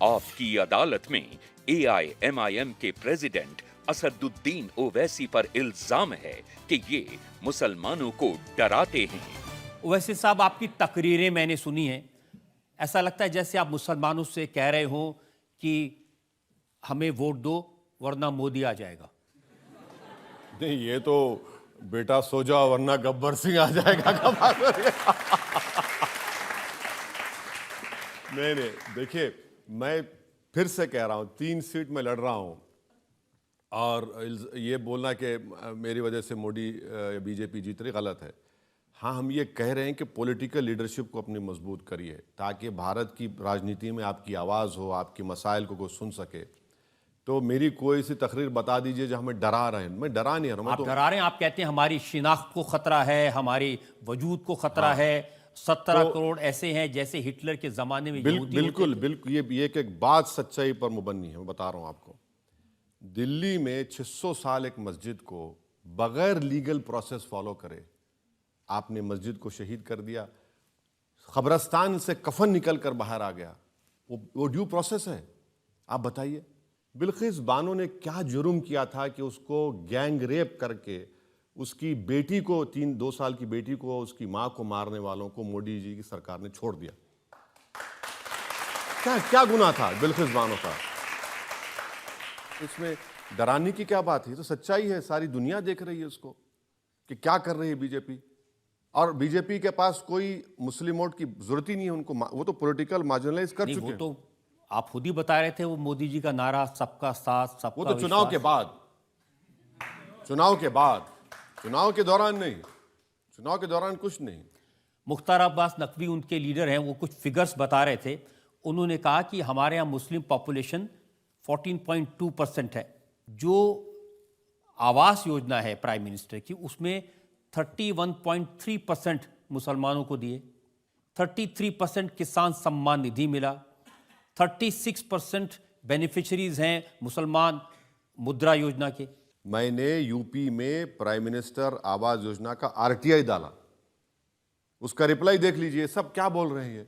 [SPEAKER 3] आपकी अदालत में AIMIM के प्रेसिडेंट असदुद्दीन ओवैसी पर इल्जाम है कि ये मुसलमानों को डराते हैं।
[SPEAKER 1] ओवैसी साहब, आपकी तकरीरें मैंने सुनी हैं। ऐसा लगता है जैसे आप मुसलमानों से कह रहे हो कि हमें वोट दो वरना मोदी आ जाएगा।
[SPEAKER 5] नहीं, ये तो बेटा सो जाओ वरना गब्बर सिंह आ जाएगा का बात हो रही है। नहीं, देखिए, मैं फिर से कह रहा हूं, 3 सीट में लड़ रहा हूं और ये बोलना कि मेरी वजह से मोदी बीजेपी जीत रही, गलत है। हाँ, हम ये कह रहे हैं कि पॉलिटिकल लीडरशिप को अपनी मजबूत करिए ताकि भारत की राजनीति में आपकी आवाज़ हो, आपकी मसाइल को कोई सुन सके। तो मेरी कोई सी तकरीर बता दीजिए जो हमें डरा रहे हैं। मैं डरा नहीं रहा।
[SPEAKER 1] आप डरा रहे हैं। आप कहते हैं हमारी शिनाख्त को खतरा है, हमारी वजूद को खतरा है। 17 करोड़ ऐसे हैं जैसे हिटलर के जमाने में।
[SPEAKER 5] बिल्कुल ये एक बात सच्चाई पर मुबन्नी है। मैं बता रहा हूं आपको, दिल्ली में 600 साल एक मस्जिद को बगैर लीगल प्रोसेस फॉलो करे आपने मस्जिद को शहीद कर दिया। कब्रिस्तान से कफन निकल कर बाहर आ गया। वो ड्यू प्रोसेस है? आप बताइए, बिल्किस बानो ने क्या जुर्म किया था कि उसको गैंग रेप करके उसकी बेटी को, 2 साल की बेटी को, उसकी मां को मारने वालों को मोदी जी की सरकार ने छोड़ दिया? क्या गुनाह था बिल्किस बानो का? इसमें डराने की क्या बात है? तो सच्चाई है, सारी दुनिया देख रही है उसको कि क्या कर रही है बीजेपी। और बीजेपी के पास कोई मुस्लिम वोट की जरूरत ही नहीं है उनको। वो तो पॉलिटिकल मार्जिनलाइज कर चुके हैं।
[SPEAKER 1] तो आप खुद ही बता रहे थे वो मोदी जी का नारा सबका साथ सबका
[SPEAKER 5] वो तो चुनाव के बाद, चुनाव के दौरान नहीं, चुनाव के दौरान कुछ नहीं।
[SPEAKER 1] मुख्तार अब्बास नकवी उनके लीडर हैं, वो कुछ फिगर्स बता रहे थे। उन्होंने कहा कि हमारे यहाँ मुस्लिम पॉपुलेशन 14.2% है जो आवास योजना है प्राइम मिनिस्टर की, उसमें 31.3% मुसलमानों को दिए, 33% किसान सम्मान निधि मिला, 36% बेनिफिशरीज हैं मुसलमान मुद्रा योजना के।
[SPEAKER 5] मैंने यूपी में प्राइम मिनिस्टर आवास योजना का आरटीआई डाला, उसका रिप्लाई देख लीजिए। सब क्या बोल रहे हैं, ये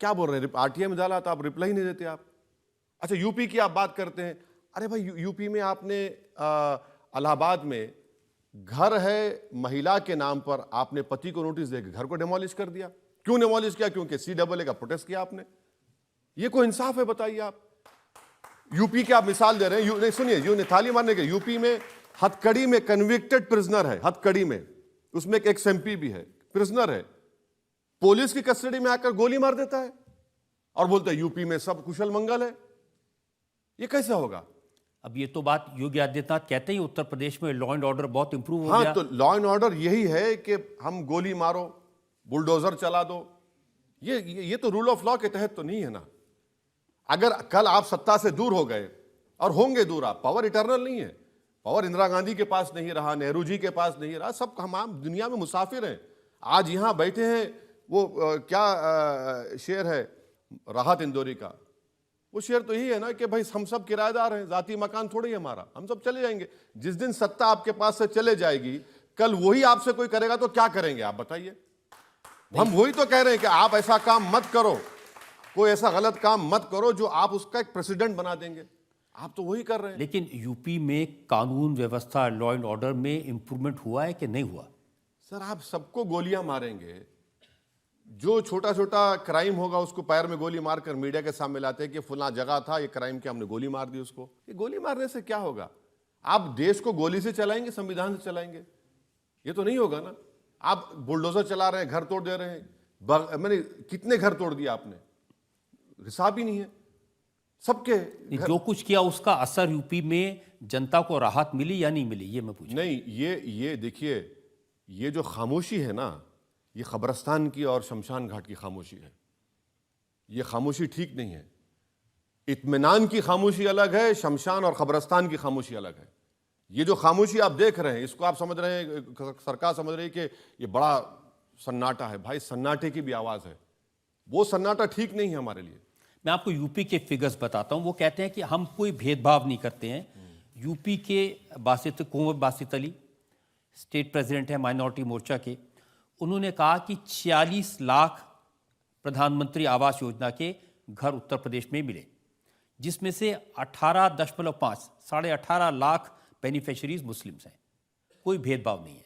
[SPEAKER 5] क्या बोल रहे हैं? आरटीआई में डाला तो आप रिप्लाई नहीं देते आप। अच्छा, यूपी की आप बात करते हैं। अरे भाई, यूपी में आपने इलाहाबाद में घर है महिला के नाम पर, आपने पति को नोटिस देकर घर को डिमोलिश कर दिया। क्यों डिमोलिश किया? क्योंकि CAA का प्रोटेस्ट किया आपने। ये कोई इंसाफ है? बताइए आप। यूपी की आप मिसाल दे रहे हैं। नहीं सुनिए, यूं थाली मारने के। यूपी में हथकड़ी में कन्विक्टेड प्रिजनर है, हथकड़ी में, उसमें एक MP भी है, प्रिजनर है, पुलिस की कस्टडी में आकर गोली मार देता है और बोलता है यूपी में सब कुशल मंगल है। ये कैसे होगा?
[SPEAKER 1] अब ये तो बात योगी आदित्यनाथ कहते हैं उत्तर प्रदेश में लॉ एंड ऑर्डर बहुत इंप्रूव हो
[SPEAKER 5] हाँ,
[SPEAKER 1] गया।
[SPEAKER 5] तो लॉ एंड ऑर्डर यही है कि हम गोली मारो, बुलडोजर चला दो। ये तो रूल ऑफ लॉ के तहत तो नहीं है ना। अगर कल आप सत्ता से दूर हो गए, और होंगे दूर आप, पावर इटर्नल नहीं है। पावर इंदिरा गांधी के पास नहीं रहा, नेहरू जी के पास नहीं रहा, सब हम आम दुनिया में मुसाफिर हैं। आज यहां बैठे हैं, वो क्या शेर है राहत इंदौरी का, वो शेर तो यही है ना कि भाई हम सब किराएदार हैं, जाती मकान थोड़ी है हमारा, हम सब चले जाएंगे। जिस दिन सत्ता आपके पास से चले जाएगी, कल वही आपसे कोई करेगा तो क्या करेंगे आप बताइए? हम वही तो कह रहे हैं कि आप ऐसा काम मत करो, कोई ऐसा गलत काम मत करो जो आप उसका एक प्रेसिडेंट बना देंगे। आप तो वही कर रहे हैं।
[SPEAKER 1] लेकिन यूपी में कानून व्यवस्था, लॉ एंड ऑर्डर में इंप्रूवमेंट हुआ है कि नहीं हुआ?
[SPEAKER 5] सर, आप सबको गोलियां मारेंगे, जो छोटा छोटा क्राइम होगा उसको पैर में गोली मारकर मीडिया के सामने लाते हैं कि फुला जगह था ये क्राइम के, हमने गोली मार दी उसको। ये गोली मारने से क्या होगा? आप देश को गोली से चलाएंगे, संविधान से चलाएंगे? ये तो नहीं होगा ना। आप बुलडोजर चला रहे हैं, घर तोड़ दे रहे हैं। मैंने कितने घर तोड़ दिए आपने, हिसाब ही नहीं है सबके।
[SPEAKER 1] जो कुछ किया उसका असर यूपी में जनता को राहत मिली या नहीं मिली, ये मैं पूछ।
[SPEAKER 5] नहीं, ये देखिए, ये जो खामोशी है ना, ये खबरस्तान की और शमशान घाट की खामोशी है। ये खामोशी ठीक नहीं है। इत्मीनान की खामोशी अलग है, शमशान और खबरस्तान की खामोशी अलग है। ये जो खामोशी आप देख रहे हैं, इसको आप समझ रहे हैं, सरकार समझ रही है कि ये बड़ा सन्नाटा है। भाई, सन्नाटे की भी आवाज है, वो सन्नाटा ठीक नहीं है हमारे लिए।
[SPEAKER 1] मैं आपको यूपी के फिगर्स बताता हूं। वो कहते हैं कि हम कोई भेदभाव नहीं करते हैं। यूपी के कुंवर बासित अली, स्टेट प्रेसिडेंट है माइनॉरिटी मोर्चा के, उन्होंने कहा कि 46 लाख प्रधानमंत्री आवास योजना के घर उत्तर प्रदेश में मिले, जिसमें से 18.5 साढ़े 18 लाख बेनिफिशरीज मुस्लिम्स हैं। कोई भेदभाव नहीं है।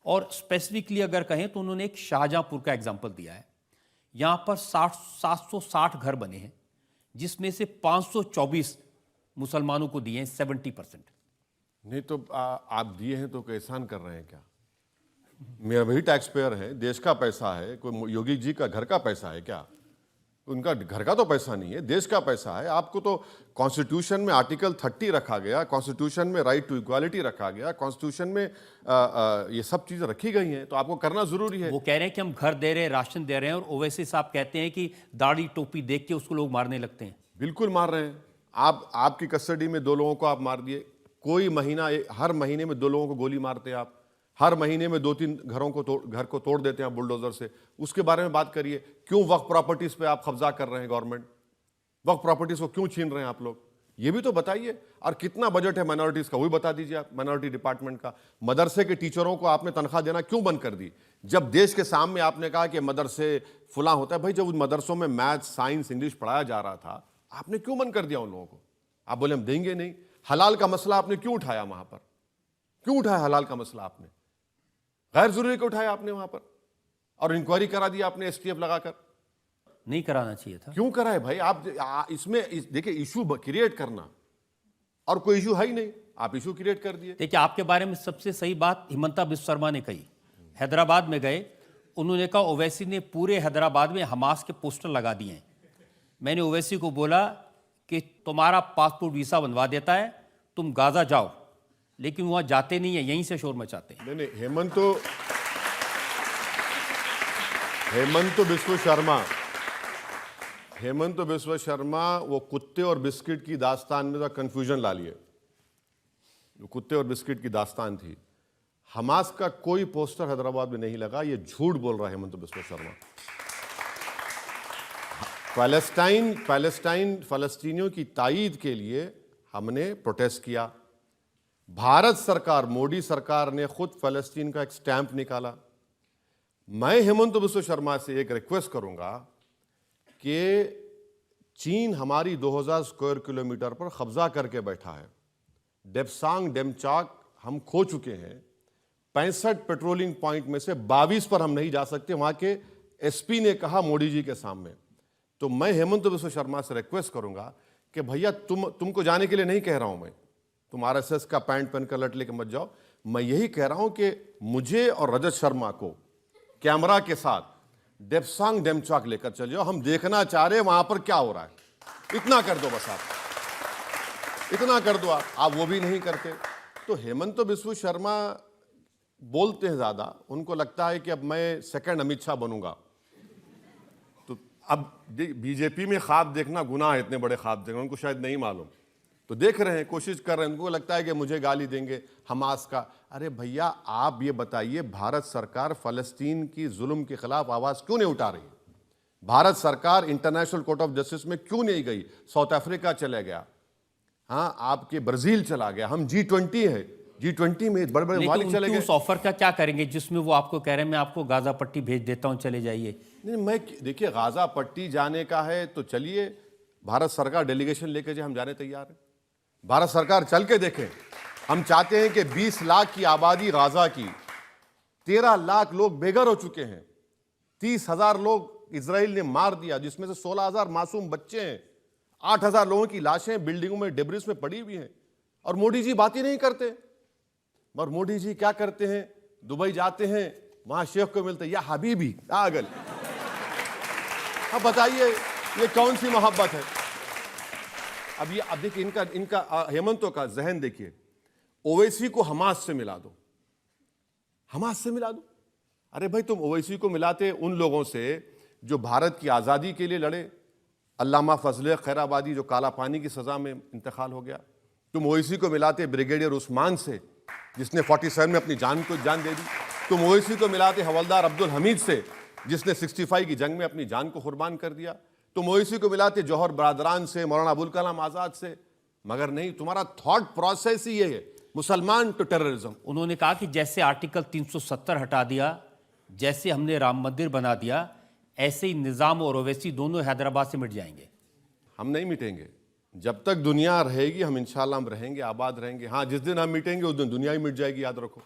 [SPEAKER 1] और स्पेसिफिकली अगर कहें तो उन्होंने एक शाहजहांपुर का एग्जाम्पल दिया है। यहाँ पर 760 घर बने हैं, जिसमें से 524 मुसलमानों को दिए हैं, 70%।
[SPEAKER 5] नहीं तो आप दिए हैं तो कोई एहसान कर रहे हैं क्या? मेरा वही टैक्स पेयर है, देश का पैसा है। कोई योगी जी का घर का पैसा है क्या? उनका घर का तो पैसा नहीं है, देश का पैसा है। आपको तो कॉन्स्टिट्यूशन में आर्टिकल 30 रखा गया, कॉन्स्टिट्यूशन में राइट टू इक्वालिटी रखा गया, कॉन्स्टिट्यूशन में ये सब चीज़ें रखी गई हैं, तो आपको करना जरूरी है।
[SPEAKER 1] वो कह रहे हैं कि हम घर दे रहे हैं, राशन दे रहे हैं, और ओवैसी साहब कहते हैं कि दाढ़ी टोपी देख के उसको लोग मारने लगते हैं।
[SPEAKER 5] बिल्कुल मार रहे हैं। आपकी कस्टडी में 2 लोगों को आप मार दिए। कोई महीना, हर महीने में 2 लोगों को गोली मारते हैं आप। हर महीने में 2-3 घर को तोड़ देते हैं बुलडोजर से। उसके बारे में बात करिए। क्यों वक्फ प्रॉपर्टीज पे आप कब्जा कर रहे हैं? गवर्नमेंट वक्फ प्रॉपर्टीज को क्यों छीन रहे हैं आप लोग? ये भी तो बताइए। और कितना बजट है माइनॉरिटीज का, वो भी बता दीजिए आप, माइनॉरिटी डिपार्टमेंट का। मदरसे के टीचरों को आपने तनख्वाह देना क्यों बंद कर दी, जब देश के सामने आपने कहा कि मदरसे फुला होता है? भाई, जब उन मदरसों में मैथ, साइंस, इंग्लिश पढ़ाया जा रहा था, आपने क्यों बंद कर दिया उन लोगों को? आप बोले हम देंगे नहीं। हलाल का मसला आपने क्यों उठाया वहां पर? क्यों उठाया हलाल का मसला आपने? गैर जरूरी को उठाया आपने वहां पर, और इंक्वायरी करा दी आपने STF लगाकर।
[SPEAKER 1] नहीं कराना चाहिए था।
[SPEAKER 5] क्यों कराए भाई? आप इसमें देखिए, इशू क्रिएट करना, और कोई इशू है ही नहीं, आप इशू क्रिएट कर दिए।
[SPEAKER 1] देखिए, आपके बारे में सबसे सही बात हिमंता बिस्वा शर्मा ने कही। हैदराबाद में गए, उन्होंने कहा ओवैसी ने पूरे हैदराबाद में हमास के पोस्टर लगा दिए हैं। मैंने ओवैसी को बोला कि तुम्हारा पासपोर्ट वीसा बनवा देता है, तुम गाजा जाओ, लेकिन वहां जाते नहीं है, यहीं से शोर मचाते हैं।
[SPEAKER 5] नहीं, हेमंत बिस्वा शर्मा वो कुत्ते और बिस्किट की दास्तान में तो कंफ्यूजन ला लिए। जो कुत्ते और बिस्किट की दास्तान थी, हमास का कोई पोस्टर हैदराबाद में नहीं लगा। ये झूठ बोल रहा है हेमंत बिस्वा शर्मा। फलस्तीनियों की तायीद के लिए हमने प्रोटेस्ट किया। भारत सरकार, मोदी सरकार ने खुद फलस्तीन का एक स्टैंप निकाला। मैं हेमंत बिस्वा शर्मा से एक रिक्वेस्ट करूंगा कि चीन हमारी 2000 स्क्वायर किलोमीटर पर कब्जा करके बैठा है। डेप्सांग डेमचाक हम खो चुके हैं। 65 पेट्रोलिंग पॉइंट में से 22 पर हम नहीं जा सकते, वहां के एसपी ने कहा मोदी जी के सामने। तो मैं हेमंत बिस्वा शर्मा से रिक्वेस्ट करूंगा कि भैया तुमको जाने के लिए नहीं कह रहा हूं मैं, तुम आरएसएस का पैंट पहनकर लट लेके मत जाओ। मैं यही कह रहा हूं कि मुझे और रजत शर्मा को कैमरा के साथ डेप्सांग डेमचाक लेकर चल जाओ। हम देखना चाह रहे हैं वहां पर क्या हो रहा है। इतना कर दो बस, आप इतना कर दो। आप वो भी नहीं करते। तो हेमंत बिस्वा शर्मा बोलते हैं ज्यादा, उनको लगता है कि अब मैं सेकंड अमित शाह बनूंगा। तो अब बीजेपी में ख्वाब देखना गुनाह है, इतने बड़े ख्वाब देखना, उनको शायद नहीं मालूम। तो देख रहे हैं, कोशिश कर रहे हैं, उनको लगता है कि मुझे गाली देंगे हमास का। अरे भैया आप ये बताइए, भारत सरकार फलस्तीन की जुल्म के खिलाफ आवाज क्यों नहीं उठा रही? भारत सरकार इंटरनेशनल कोर्ट ऑफ जस्टिस में क्यों नहीं गई? साउथ अफ्रीका चले गया, हाँ आपके ब्राजील चला गया, हम G20 है, G20 में बड़े बड़े मालिक चले गए।
[SPEAKER 1] उस ऑफर का क्या करेंगे जिसमें वो आपको कह रहे हैं मैं आपको गाजा पट्टी भेज देता हूं, चले जाइए?
[SPEAKER 5] नहीं, मैं देखिए गाजा पट्टी जाने का है तो चलिए, भारत सरकार डेलीगेशन लेके जाए, हम जाने तैयार हैं। भारत सरकार चल के देखें। हम चाहते हैं कि 20 लाख की आबादी गाजा की, 13 लाख लोग बेघर हो चुके हैं, 30,000 लोग इजराइल ने मार दिया, जिसमें से 16,000 मासूम बच्चे हैं, 8,000 लोगों की लाशें बिल्डिंगों में डेब्रिस में पड़ी हुई हैं, और मोदी जी बात ही नहीं करते। और मोदी जी क्या करते हैं? दुबई जाते हैं, वहां शेख को मिलते हैं, या हबीबी आगल। अब बताइए ये कौन सी मोहब्बत है? अब देखिए इनका हेमंतों का जहन देखिए, ओवैसी को हमास से मिला दो, हमास से मिला दो। अरे भाई तुम ओवैसी को मिलाते उन लोगों से जो भारत की आज़ादी के लिए लड़े, अल्लामा फजले खैराबादी जो काला पानी की सज़ा में इंतकाल हो गया। तुम ओवैसी को मिलाते ब्रिगेडियर उस्मान से जिसने 47 में अपनी जान दे दी। तुम ओवैसी को मिलाते हवलदार अब्दुल हमीद से जिसने 65 की जंग में अपनी जान को कुर्बान कर दिया। तुम ओवैसी को मिलाते जौहर बरादरान से, मौलाना अबुल कलाम आज़ाद से। मगर नहीं, तुम्हारा थॉट प्रोसेस ही ये है, मुसलमान टू टेररिज्म।
[SPEAKER 1] उन्होंने कहा कि जैसे आर्टिकल 370 हटा दिया, जैसे हमने राम मंदिर बना दिया, ऐसे ही निज़ाम और ओवैसी दोनों हैदराबाद से मिट जाएंगे।
[SPEAKER 5] हम नहीं मिटेंगे, जब तक दुनिया रहेगी हम इंशाल्लाह हम रहेंगे, आबाद रहेंगे। हाँ, जिस दिन हम मिटेंगे उस दिन दुनिया ही मिट जाएगी, याद रखो।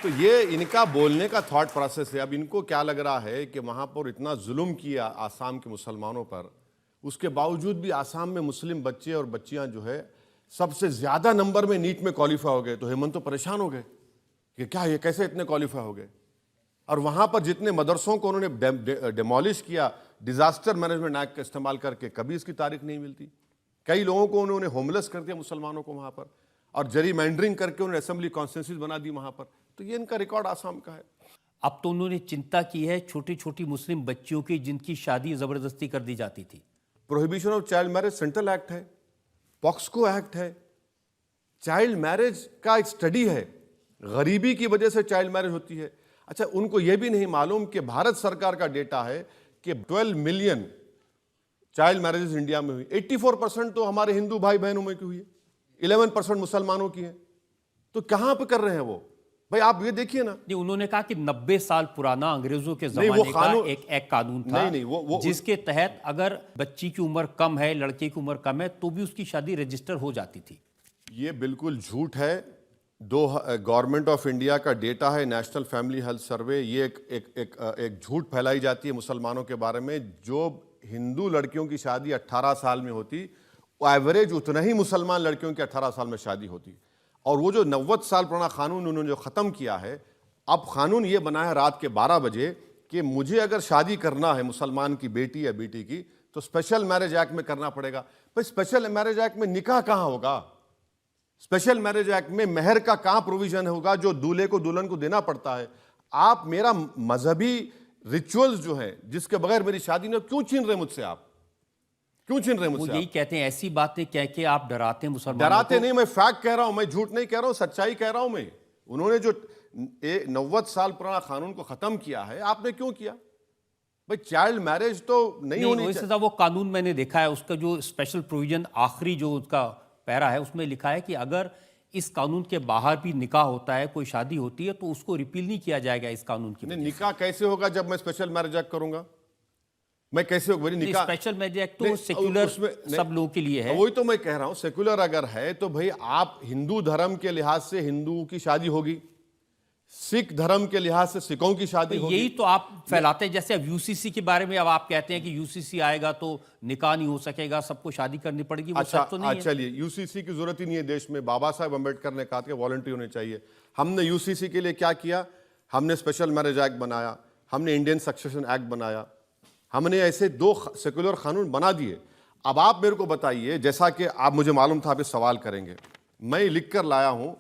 [SPEAKER 5] तो ये इनका बोलने का थॉट प्रोसेस है। अब इनको क्या लग रहा है कि वहाँ पर इतना जुल्म किया आसाम के मुसलमानों पर, उसके बावजूद भी आसाम में मुस्लिम बच्चे और बच्चियाँ जो है सबसे ज़्यादा नंबर में नीट में क्वालिफाई हो गए। तो हेमंत तो परेशान हो गए कि क्या ये कैसे इतने क्वालिफाई हो गए। और वहाँ पर जितने मदरसों को उन्होंने डिमोलिश किया डिज़ास्टर मैनेजमेंट एक्ट का इस्तेमाल करके, कभी इसकी तारीख नहीं मिलती। कई लोगों को उन्होंने होमलेस कर दिया मुसलमानों को वहाँ पर, और जरीमैंडरिंग करके उन्होंने असेंबली कॉन्स्टिट्यूंसीज बना दी वहाँ पर। तो ये इनका रिकॉर्ड आसाम का है।
[SPEAKER 1] अब तो उन्होंने चिंता की है छोटी छोटी मुस्लिम बच्चियों की जिनकी शादी ज़बरदस्ती कर दी जाती थी।
[SPEAKER 5] Prohibition of child marriage central act है, पॉक्सको एक्ट है, चाइल्ड मैरिज का एक स्टडी है, गरीबी की वजह से चाइल्ड मैरिज होती है। अच्छा, उनको यह भी नहीं मालूम कि भारत सरकार का डेटा है कि 12 मिलियन चाइल्ड मैरिजेस इंडिया में हुई, 84% तो हमारे हिंदू भाई बहनों में की हुई है, 11% मुसलमानों की है। तो कहां पर कर रहे हैं वो? भाई आप ये देखिए ना।
[SPEAKER 1] नहीं, उन्होंने कहा कि 90 साल पुराना अंग्रेजों के जमाने का एक कानून था,
[SPEAKER 5] नहीं,
[SPEAKER 1] जिसके तहत अगर बच्ची की उम्र कम है, लड़के की उम्र कम है, तो भी उसकी शादी रजिस्टर हो जाती थी।
[SPEAKER 5] ये बिल्कुल झूठ है। गवर्नमेंट ऑफ इंडिया का डेटा है, नेशनल फैमिली हेल्थ सर्वे, ये एक झूठ फैलाई जाती है मुसलमानों के बारे में। जो हिंदू लड़कियों की शादी 18 साल में होती, वो एवरेज उतना ही मुसलमान लड़कियों की 18 साल में शादी होती। और वो जो 90 साल पुराना कानून उन्होंने जो ख़त्म किया है, अब कानून ये बना है रात के 12 बजे कि मुझे अगर शादी करना है मुसलमान की बेटी या बेटी की, तो स्पेशल मैरिज एक्ट में करना पड़ेगा। भाई स्पेशल मैरिज एक्ट में निकाह कहाँ होगा? स्पेशल मैरिज एक्ट में मेहर का कहाँ प्रोविजन होगा जो दूल्हे को दुल्हन को देना पड़ता है? आप मेरा मजहबी रिचुअल्स जो है जिसके बगैर मेरी शादी नहीं, क्यों छीन रहे मुझसे आप? क्यों छीन रहे हैं
[SPEAKER 1] वो
[SPEAKER 5] मुझसे
[SPEAKER 1] यही
[SPEAKER 5] आप?
[SPEAKER 1] कहते हैं, ऐसी बातें कह के आप डराते हैं मुसलमानों
[SPEAKER 5] डराते
[SPEAKER 1] को।
[SPEAKER 5] नहीं, मैं फैक्ट कह रहा हूं, मैं झूठ नहीं कह रहा हूं, सच्चाई कह रहा हूं मैं। उन्होंने जो 90 साल पुराना कानून को खत्म किया है, आपने क्यों किया भाई? चाइल्ड मैरिज तो नहीं होनी
[SPEAKER 1] वैसे साहब, वो कानून मैंने देखा है, उसका जो स्पेशल प्रोविजन आखिरी जो उसका पैरा है उसमें लिखा है कि अगर इस कानून के बाहर भी निकाह होता है, कोई शादी होती है, तो उसको रिपील नहीं किया जाएगा इस कानून की
[SPEAKER 5] नहीं,
[SPEAKER 1] वजह से।
[SPEAKER 5] निकाह कैसे होगा जब मैं स्पेशल मैरिज एक्ट करूंगा? मैं कैसे होगा मेरी निकाह?
[SPEAKER 1] स्पेशल मैरिज एक्ट
[SPEAKER 5] नहीं,
[SPEAKER 1] तो सेक्युलर
[SPEAKER 5] उसमें नहीं,
[SPEAKER 1] सब लोगों के लिए है।
[SPEAKER 5] वही तो मैं कह रहा हूं, सेक्युलर अगर है तो भाई आप हिंदू धर्म के लिहाज से हिंदुओं की शादी होगी, सिख धर्म के लिहाज से सिखों की शादी
[SPEAKER 1] तो
[SPEAKER 5] होगी।
[SPEAKER 1] यही तो आप फैलाते हैं। जैसे अब यूसीसी के बारे में अब आप कहते हैं कि यूसीसी आएगा तो निकाह नहीं हो सकेगा, सबको शादी करनी पड़ेगी, वो
[SPEAKER 5] अच्छा
[SPEAKER 1] सच तो नहीं है।
[SPEAKER 5] चलिए, यूसीसी की जरूरत ही नहीं है देश में। बाबा साहब अम्बेडकर ने कहा कि वॉलंटरी होने चाहिए। हमने यूसीसी के लिए क्या किया? हमने स्पेशल मैरिज एक्ट बनाया, हमने इंडियन सक्सेशन एक्ट बनाया, हमने ऐसे 2 सेक्युलर कानून बना दिए। अब आप मेरे को बताइए, जैसा कि आप मुझे मालूम था आप इस सवाल करेंगे, मैं लिख कर लाया हूं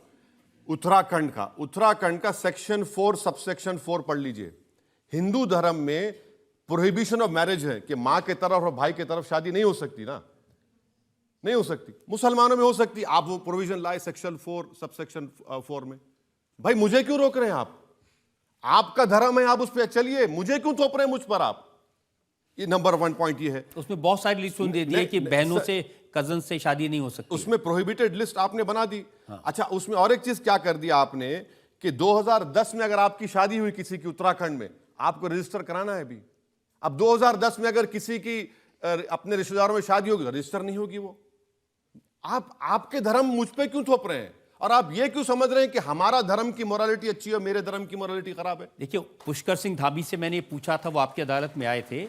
[SPEAKER 5] उत्तराखंड का सेक्शन 4 सबसेक्शन 4 पढ़ लीजिए। हिंदू धर्म में प्रोहिबिशन ऑफ मैरिज है कि मां के तरफ और भाई के तरफ शादी नहीं हो सकती ना, नहीं हो सकती। मुसलमानों में हो सकती। आप वो प्रोविजन लाए सेक्शन 4 सबसेक्शन 4 में। भाई मुझे क्यों रोक रहे हैं आप? आपका धर्म है, आप उस पर चलिए, मुझे क्यों थोप रहे हैं मुझ पर आप? ये नंबर 1 पॉइंट ये है।
[SPEAKER 1] उसमें बहुत सारी लिस्ट दे दी है कि बहनों से, कजन से शादी नहीं हो सकती।
[SPEAKER 5] उसमें प्रोहिबिटेड लिस्ट आपने बना दी। अच्छा, उसमें और एक चीज क्या कर दिया आपने कि 2010 में अगर आपकी शादी हुई किसी की उत्तराखंड में, आपको रजिस्टर कराना है अभी। अब 2010 में अगर किसी की अपने रिश्तेदारों में शादी होगी तो रजिस्टर नहीं होगी वो। आपके धर्म मुझ पे क्यों थोप रहे हैं? और आप ये क्यों समझ रहे हैं कि हमारा धर्म की मोरालिटी अच्छी है, मेरे धर्म की मोरालिटी खराब है?
[SPEAKER 1] देखिए, पुष्कर सिंह धामी से मैंने पूछा था, वो आपकी अदालत में आए थे,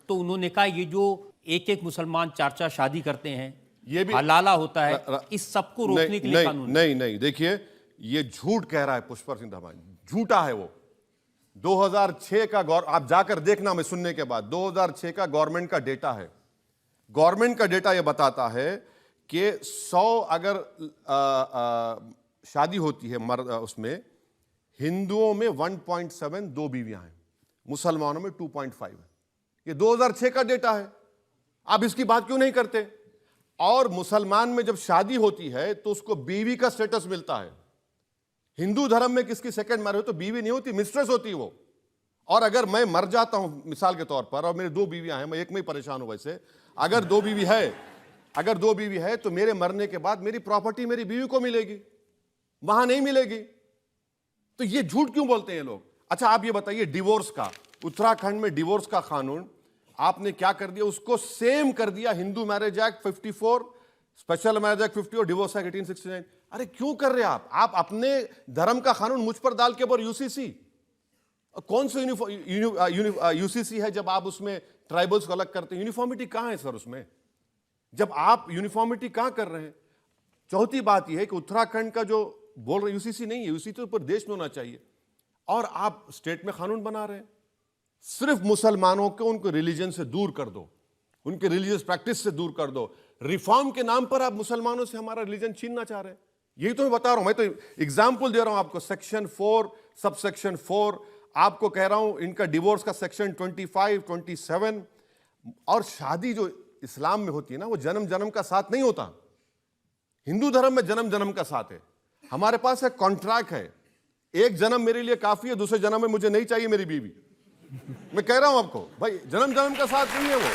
[SPEAKER 1] तो उन्होंने कहा ये जो एक मुसलमान 4 शादी करते हैं,
[SPEAKER 5] ये भी
[SPEAKER 1] हलाला होता है, इस सबको रोकने के लिए कानून है।
[SPEAKER 5] नहीं, देखिए ये झूठ कह रहा है पुष्कर सिंह धामी, झूठा है वो। 2006 का आप जाकर देखना, मैं सुनने के बाद 2006 का गवर्नमेंट का डेटा है। गवर्नमेंट का डेटा ये बताता है कि 100 अगर शादी होती है मर्द, उसमें हिंदुओं में 1.7 2 बीवियां हैं, मुसलमानों में 2.5 है। ये 2006 का डेटा है। आप इसकी बात क्यों नहीं करते? और मुसलमान में जब शादी होती है तो उसको बीवी का स्टेटस मिलता है। हिंदू धर्म में किसकी सेकंड मैरिज हो तो बीवी नहीं होती, मिस्ट्रेस होती है वो। और अगर मैं मर जाता हूं मिसाल के तौर पर, और मेरी 2 बीवियां हैं, मैं एक में ही परेशान हूं वैसे, अगर 2 बीवी है तो मेरे मरने के बाद मेरी प्रॉपर्टी मेरी बीवी को मिलेगी, वहां नहीं मिलेगी। तो ये झूठ क्यों बोलते हैं लोग? अच्छा, आप ये बताइए, डिवोर्स का, उत्तराखंड में डिवोर्स का कानून आपने क्या कर दिया? उसको सेम कर दिया Hindu marriage act 54, special marriage act 50 और डिवोर्स एक्ट 1869। अरे क्यों कर रहे हैं आप अपने धर्म का कानून मुझ पर डाल के, पर यूसीसी कौन सा यूसीसी है जब आप उसमें ट्राइबल्स को अलग करते हैं? यूनिफॉर्मिटी कहां है सर उसमें? जब आप यूनिफॉर्मिटी कहां कर रहे हैं? चौथी बात यह है कि उत्तराखंड का जो बोल रहे यूसीसी नहीं है, यूसीसी तो पूरे देश में होना चाहिए, और आप स्टेट में कानून बना रहे हैं। सिर्फ मुसलमानों को उनको रिलीजन से दूर कर दो, उनके रिलीजियस प्रैक्टिस से दूर कर दो। रिफॉर्म के नाम पर आप मुसलमानों से हमारा रिलीजन छीनना चाह रहे हैं। यही तो मैं बता रहा हूं, मैं तो एग्जाम्पल दे रहा हूं आपको। सेक्शन 4 सबसेक्शन 4 आपको कह रहा हूं, इनका डिवोर्स का सेक्शन 25, 27। और शादी जो इस्लाम में होती है ना, वो जन्म जन्म का साथ नहीं होता। हिंदू धर्म में जन्म जन्म का साथ है। हमारे पास एक कॉन्ट्रैक्ट है, एक जन्म मेरे लिए काफी है, दूसरे जन्म में मुझे नहीं चाहिए मेरी बीवी। मैं कह रहा हूं आपको, भाई जन्म जन्म का साथ नहीं है वो।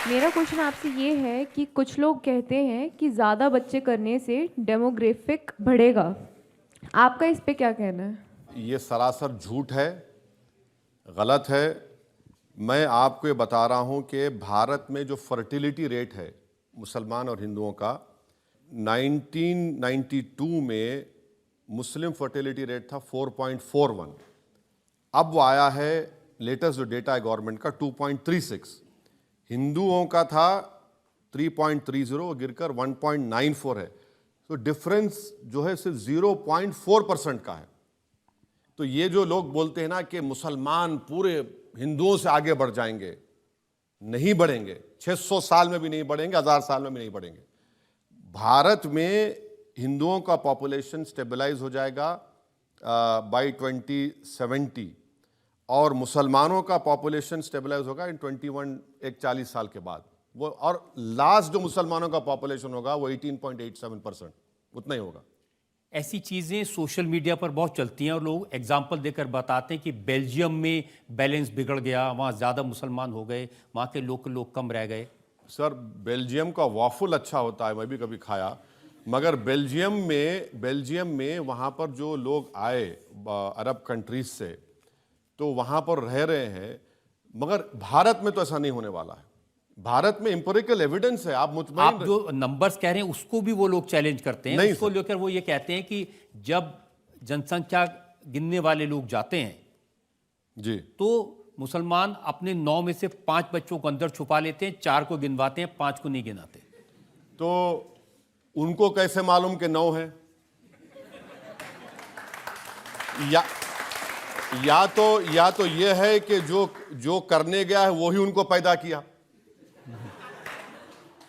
[SPEAKER 6] मेरा क्वेश्चन आपसे ये है कि कुछ लोग कहते हैं कि ज़्यादा बच्चे करने से डेमोग्राफिक बढ़ेगा, आपका इस पे क्या कहना है?
[SPEAKER 5] ये सरासर झूठ है, गलत है। मैं आपको ये बता रहा हूं कि भारत में जो फर्टिलिटी रेट है मुसलमान और हिंदुओं का, 1992 में मुस्लिम फर्टिलिटी रेट था 4.41, अब वो आया है, लेटेस्ट जो डेटा है गवर्नमेंट का, 2.36। हिंदुओं का था 3.30, गिरकर 1.94 है। तो डिफरेंस जो है सिर्फ 0.4% का है। तो ये जो लोग बोलते हैं ना कि मुसलमान पूरे हिंदुओं से आगे बढ़ जाएंगे, नहीं बढ़ेंगे। 600 साल में भी नहीं बढ़ेंगे, 1000 साल में भी नहीं बढ़ेंगे। भारत में हिंदुओं का पॉपुलेशन स्टेबलाइज हो जाएगा बाय 2070, और मुसलमानों का पॉपुलेशन स्टेबलाइज होगा इन 21 एक 40 साल के बाद वो, और लास्ट जो मुसलमानों का पॉपुलेशन होगा वो 18.87%, उतना ही होगा।
[SPEAKER 1] ऐसी चीज़ें सोशल मीडिया पर बहुत चलती हैं और लोग एग्जाम्पल देकर बताते हैं कि बेल्जियम में बैलेंस बिगड़ गया, वहाँ ज़्यादा मुसलमान हो गए, वहाँ के लोग कम रह गए।
[SPEAKER 5] सर बेल्जियम का वॉफल अच्छा होता है, मैं भी कभी खाया, मगर बेल्जियम में वहाँ पर जो लोग आए अरब कंट्रीज से तो वहाँ पर रह रहे हैं, मगर भारत में तो ऐसा नहीं होने वाला है। भारत में एम्पिरिकल एविडेंस है। आप
[SPEAKER 1] जो नंबर्स कह रहे हैं उसको भी वो लोग चैलेंज करते हैं।
[SPEAKER 5] नहीं
[SPEAKER 1] उसको लेकर वो ये कहते हैं कि जब जनसंख्या गिनने वाले लोग जाते हैं
[SPEAKER 5] जी
[SPEAKER 1] तो मुसलमान अपने 9 में से 5 बच्चों को अंदर छुपा लेते हैं, 4 को गिनवाते हैं, 5 को नहीं गिनाते।
[SPEAKER 5] तो उनको कैसे मालूम कि 9 है? या तो ये है कि जो करने गया है वही उनको पैदा किया,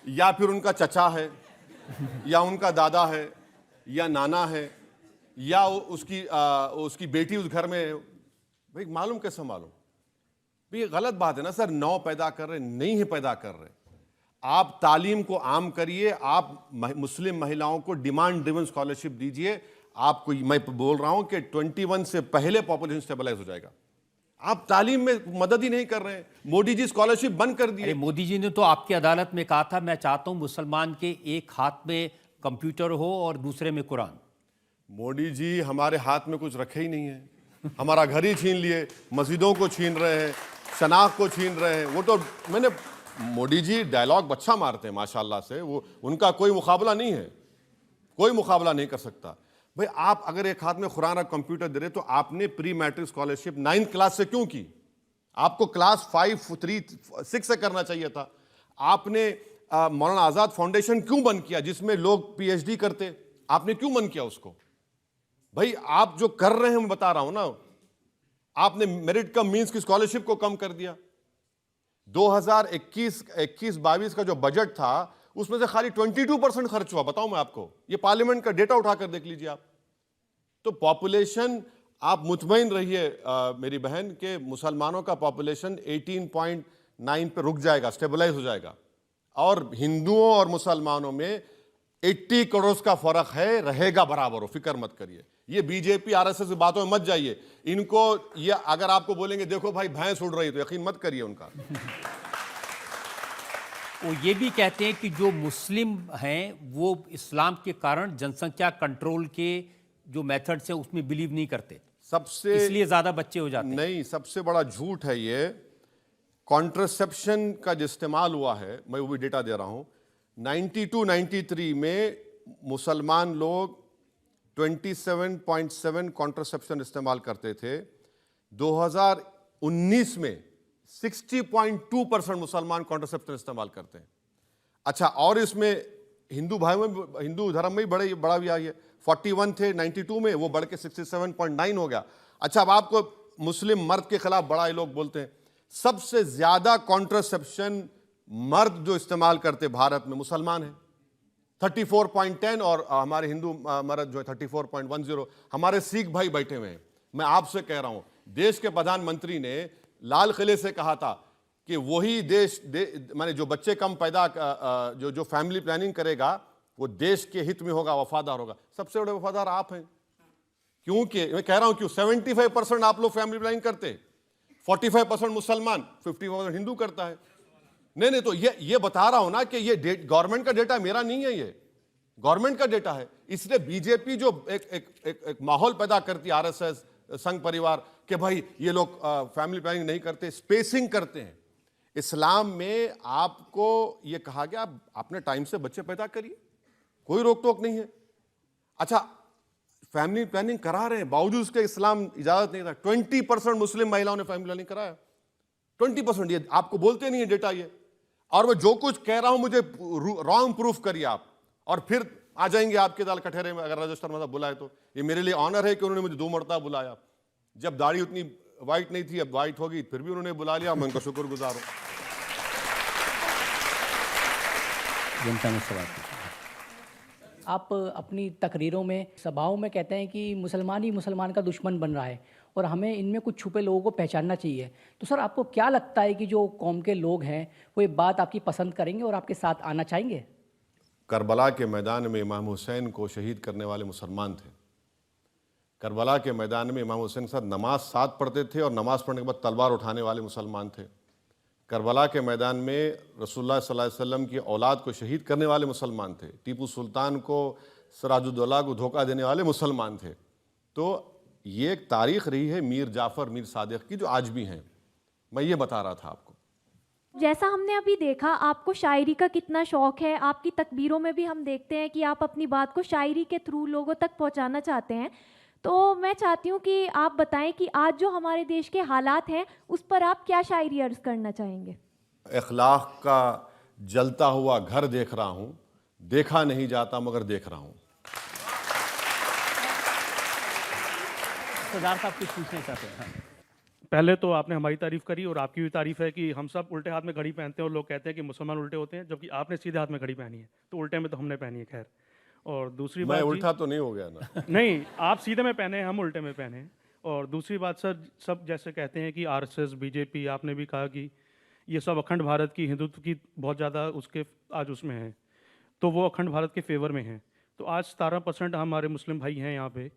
[SPEAKER 5] या फिर उनका चचा है, या उनका दादा है, या नाना है, या उसकी बेटी उस घर में है। भाई मालूम कैसे मालूम? ये गलत बात है ना सर। 9 पैदा कर रहे नहीं है, पैदा कर रहे। आप तालीम को आम करिए, आप मुस्लिम महिलाओं को डिमांड ड्रिवन स्कॉलरशिप दीजिए। आपको मैं बोल रहा हूं कि 21 से पहले पॉपुलेशन स्टेबलाइज हो जाएगा। आप तालीम में मदद ही नहीं कर रहे हैं। मोदी जी स्कॉलरशिप बंद कर दिए।
[SPEAKER 1] मोदी जी ने तो आपकी अदालत में कहा था, मैं चाहता हूं मुसलमान के एक हाथ में कंप्यूटर हो और दूसरे में कुरान।
[SPEAKER 5] मोदी जी हमारे हाथ में कुछ रखे ही नहीं है। हमारा घर ही छीन लिए, मस्जिदों को छीन रहे हैं, शनाख्त को छीन रहे हैं। वो तो मोदी जी डायलॉग अच्छा मारते हैं माशाल्लाह से, वो उनका कोई मुकाबला नहीं है, कोई मुकाबला नहीं कर सकता। भाई आप अगर एक हाथ में कुरान और कंप्यूटर दे रहे तो आपने pre matric scholarship 9th class से क्यों की? आपको क्लास 5, 3, 6 से करना चाहिए था। आपने मौलाना आजाद फाउंडेशन क्यों बंद किया जिसमें लोग पीएचडी करते? आपने क्यों बंद किया उसको? भाई आप जो कर रहे हैं मैं बता रहा हूं ना, आपने मेरिट कम मींस की स्कॉलरशिप को कम कर दिया। 2021-22 का जो बजट था उसमें से खाली 22% खर्च हुआ। बताऊं मैं आपको, ये पार्लियामेंट का डेटा उठाकर देख लीजिए आप। तो पॉपुलेशन, आप मुतमईन रहिए मेरी बहन के मुसलमानों का पॉपुलेशन 18.9 पे रुक जाएगा, स्टेबलाइज हो जाएगा। और हिंदुओं और मुसलमानों में 80 करोड़ का फर्क है, रहेगा बराबर हो, फिक्र मत करिए। ये बीजेपी आरएसएस की बातों में मत जाइए। इनको ये अगर आपको बोलेंगे देखो भाई भैंस उड़ रही, तो यकीन मत करिए उनका।
[SPEAKER 1] वो ये भी कहते हैं कि जो मुस्लिम हैं वो इस्लाम के कारण जनसंख्या कंट्रोल के जो मेथड्स हैं उसमें बिलीव नहीं करते, इसलिए ज्यादा बच्चे हो जाते हैं।
[SPEAKER 5] नहीं, सबसे बड़ा झूठ है ये। कॉन्ट्रासेप्शन का जो इस्तेमाल हुआ है, मैं वो भी डेटा दे रहा हूं, 92-93 में मुसलमान लोग 27.7 कॉन्ट्रासेप्शन इस्तेमाल करते थे। 2019 में 60.2% मुसलमान कॉन्ट्रासेप्शन इस्तेमाल करते हैं। अच्छा, और इसमें हिंदू धर्म में भी बड़ा भी आई है। 41 थे 92 में, वो बढ़ के 67.9 हो गया। अच्छा, अब आपको मुस्लिम मर्द के खिलाफ बड़ा ये लोग बोलते हैं। सबसे ज्यादा कॉन्ट्रासेप्शन मर्द जो इस्तेमाल करते भारत में मुसलमान है, 34.10, और हमारे हिंदू मर्द जो है 34.10। हमारे सिख भाई बैठे हुए हैं। मैं आपसे कह रहा हूं, देश के प्रधानमंत्री ने लाल किले से कहा था कि वही माने जो बच्चे कम पैदा जो फैमिली प्लानिंग करेगा वो देश के हित में होगा, वफादार होगा। सबसे बड़े वफादार आप हैं, क्योंकि मैं कह रहा हूं क्यों 75% आप लोग फैमिली प्लानिंग करते, 45% मुसलमान, 50% हिंदू करता है। नहीं, तो ये बता रहा हूं ना कि ये गवर्नमेंट का डेटा मेरा नहीं है, ये गवर्नमेंट का डेटा है। इसलिए बीजेपी जो एक माहौल पैदा करती है, आरएसएस संघ परिवार, कि भाई ये लोग फैमिली प्लानिंग नहीं करते, स्पेसिंग करते हैं। इस्लाम में आपको ये कहा गया अपने टाइम से बच्चे पैदा करिए, कोई रोक टोक नहीं है। अच्छा, फैमिली प्लानिंग करा रहे हैं, बावजूद उसके इस्लाम इजाजत नहीं था। 20% मुस्लिम महिलाओं ने फैमिली प्लानिंग कराया, 20%। ये आपको बोलते नहीं है डेटा ये। और मैं जो कुछ कह रहा हूं मुझे रॉन्ग प्रूफ करिए आप, और फिर आ जाएंगे आपके दाल कठहरे में, अगर रजिस्टर मतलब बुलाए तो। ये मेरे लिए ऑनर है कि उन्होंने मुझे 2 मरतबा बुलाया। जब दाढ़ी उतनी वाइट नहीं थी, अब वाइट होगी, फिर भी उन्होंने बुला लिया, मैं उनका शुक्रगुजार हूं।
[SPEAKER 1] जनता में सवाल
[SPEAKER 8] आप अपनी तकरीरों में, सभाओं में कहते हैं कि मुसलमान ही मुसलमान का दुश्मन बन रहा है, और हमें इनमें कुछ छुपे लोगों को पहचानना चाहिए। तो सर आपको क्या लगता है कि जो कौम के लोग हैं वो ये बात आपकी पसंद करेंगे और आपके साथ आना चाहेंगे?
[SPEAKER 5] करबला के मैदान में इमाम हुसैन को शहीद करने वाले मुसलमान थे। करबला के मैदान में इमाम हुसैन के साथ नमाज साथ पढ़ते थे और नमाज पढ़ने के बाद तलवार उठाने वाले मुसलमान थे। करबला के मैदान में रसूलुल्लाह सल्लल्लाहु अलैहि वसल्लम की औलाद को शहीद करने वाले मुसलमान थे। टीपू सुल्तान को, सिराजुद्दौला को धोखा देने वाले मुसलमान थे। तो ये एक तारीख रही है मीर जाफ़र, मीर सादिक की, जो आज भी हैं। मैं ये बता रहा था आपको।
[SPEAKER 9] जैसा हमने अभी देखा, आपको शायरी का कितना शौक़ है। आपकी तकबीरों में भी हम देखते हैं कि आप अपनी बात को शायरी के थ्रू लोगों तक पहुंचाना चाहते हैं। तो मैं चाहती हूं कि आप बताएं कि आज जो हमारे देश के हालात हैं उस पर आप क्या शायरी अर्ज करना चाहेंगे।
[SPEAKER 5] इखलाक का जलता हुआ घर देख रहा हूँ, देखा नहीं जाता मगर देख रहा हूँ।
[SPEAKER 1] सरदार साहब कुछ पूछना चाहते हैं? हाँ।
[SPEAKER 10] पहले तो आपने हमारी तारीफ करी और आपकी भी तारीफ है कि हम सब उल्टे हाथ में घड़ी पहनते हैं और लोग कहते हैं कि मुसलमान उल्टे होते हैं, जबकि आपने सीधे हाथ में घड़ी पहनी है, तो उल्टे में तो हमने पहनी है। खैर, और दूसरी बात,
[SPEAKER 5] मैं उल्टा तो नहीं हो गया ना?
[SPEAKER 10] नहीं, आप सीधे में पहने, हम उल्टे में पहने। और दूसरी बात सर, सब जैसे कहते हैं कि आरएसएस, बीजेपी, आपने भी कहा कि ये सब अखंड भारत की, हिंदुत्व की बहुत ज़्यादा उसके आज उसमें है, तो वो अखंड भारत के फेवर में हैं। तो आज 17% हमारे मुस्लिम भाई हैं यहाँ पे,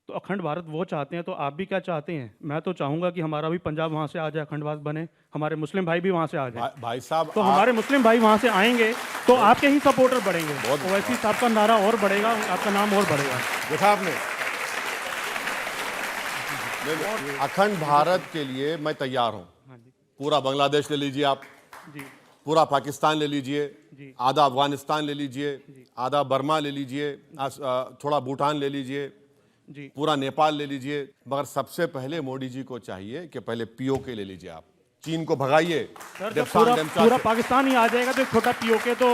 [SPEAKER 10] तो अखंड भारत वो चाहते हैं, तो आप भी क्या चाहते हैं? मैं तो चाहूँगा कि हमारा भी पंजाब वहाँ से आ जाए, अखंड भारत बने, हमारे मुस्लिम भाई भी वहाँ से आ जाए।
[SPEAKER 5] भाई साहब,
[SPEAKER 10] तो हमारे मुस्लिम भाई वहाँ से आएंगे तो आपके ही सपोर्टर बढ़ेंगे, ओवैसी साहब का नारा और बढ़ेगा, आपका नाम और बढ़ेगा।
[SPEAKER 5] देखा आपने, अखंड भारत के लिए मैं तैयार हूँ। पूरा बांग्लादेश ले लीजिए आप, पूरा पाकिस्तान ले लीजिए, आधा अफगानिस्तान ले लीजिए, आधा बर्मा ले लीजिए, थोड़ा भूटान ले लीजिए, पूरा नेपाल ले लीजिए, मगर सबसे पहले मोदी जी को चाहिए कि पहले पीओके ले लीजिए। आप चीन को भगाइए,
[SPEAKER 10] पूरा पाकिस्तान ही आ जाएगा तो छोटा पीओके तो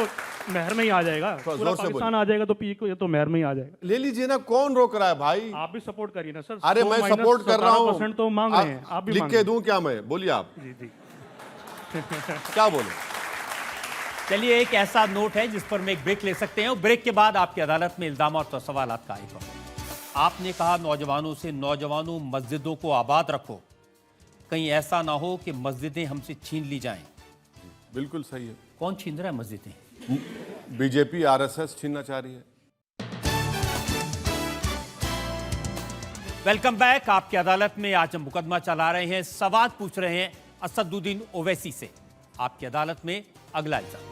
[SPEAKER 10] महर में ही आ जाएगा। पूरा पाकिस्तान आ जाएगा तो पीओके तो महर में ही आ जाएगा।
[SPEAKER 5] ले लीजिए ना, कौन रोक रहा है भाई?
[SPEAKER 10] आप भी सपोर्ट करिए ना सर।
[SPEAKER 5] अरे मैं सपोर्ट कर रहा हूँ,
[SPEAKER 10] तो मांग रहे हैं, आप भी
[SPEAKER 5] लिख के दूं क्या मैं? बोलिए आप।
[SPEAKER 10] जी
[SPEAKER 5] क्या बोले?
[SPEAKER 1] चलिए, एक ऐसा नोट है जिस पर मैं एक ब्रेक ले सकते हैं और ब्रेक के बाद आपकी अदालत में इल्जाम और सवालात का एक और। आपने कहा नौजवानों से, नौजवानों मस्जिदों को आबाद रखो, कहीं ऐसा ना हो कि मस्जिदें हमसे छीन ली जाएं।
[SPEAKER 5] बिल्कुल सही है।
[SPEAKER 1] कौन छीन रहा है मस्जिदें?
[SPEAKER 5] बीजेपी, आरएसएस छीनना चाह रही है।
[SPEAKER 1] Welcome back. आपकी अदालत में आज हम मुकदमा चला रहे हैं, सवाल पूछ रहे हैं असदुद्दीन ओवैसी से। आपकी अदालत में अगला इल्जाम।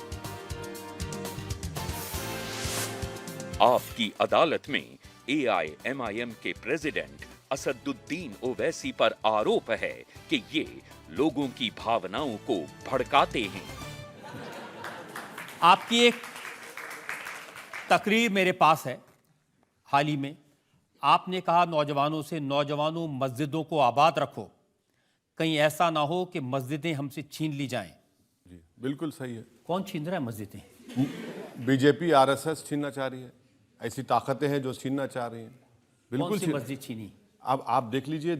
[SPEAKER 3] आपकी अदालत में AIMIM के प्रेसिडेंट असदुद्दीन ओवैसी पर आरोप है कि ये लोगों की भावनाओं को भड़काते हैं।
[SPEAKER 1] आपकी एक तकरीर मेरे पास है हाल ही में। आपने कहा नौजवानों से, नौजवानों मस्जिदों को आबाद रखो, कहीं ऐसा ना हो कि मस्जिदें हमसे छीन ली जाएं।
[SPEAKER 5] जी बिल्कुल सही है।
[SPEAKER 1] कौन छीन रहा है मस्जिदें?
[SPEAKER 5] बीजेपी, आरएसएस छीनना चाह रही है। ऐसी ताकतें हैं जो छीनना चाह रही हैं। बिल्कुल
[SPEAKER 1] कौन सी मस्जिद छीनी?
[SPEAKER 5] अब आप देख लीजिए,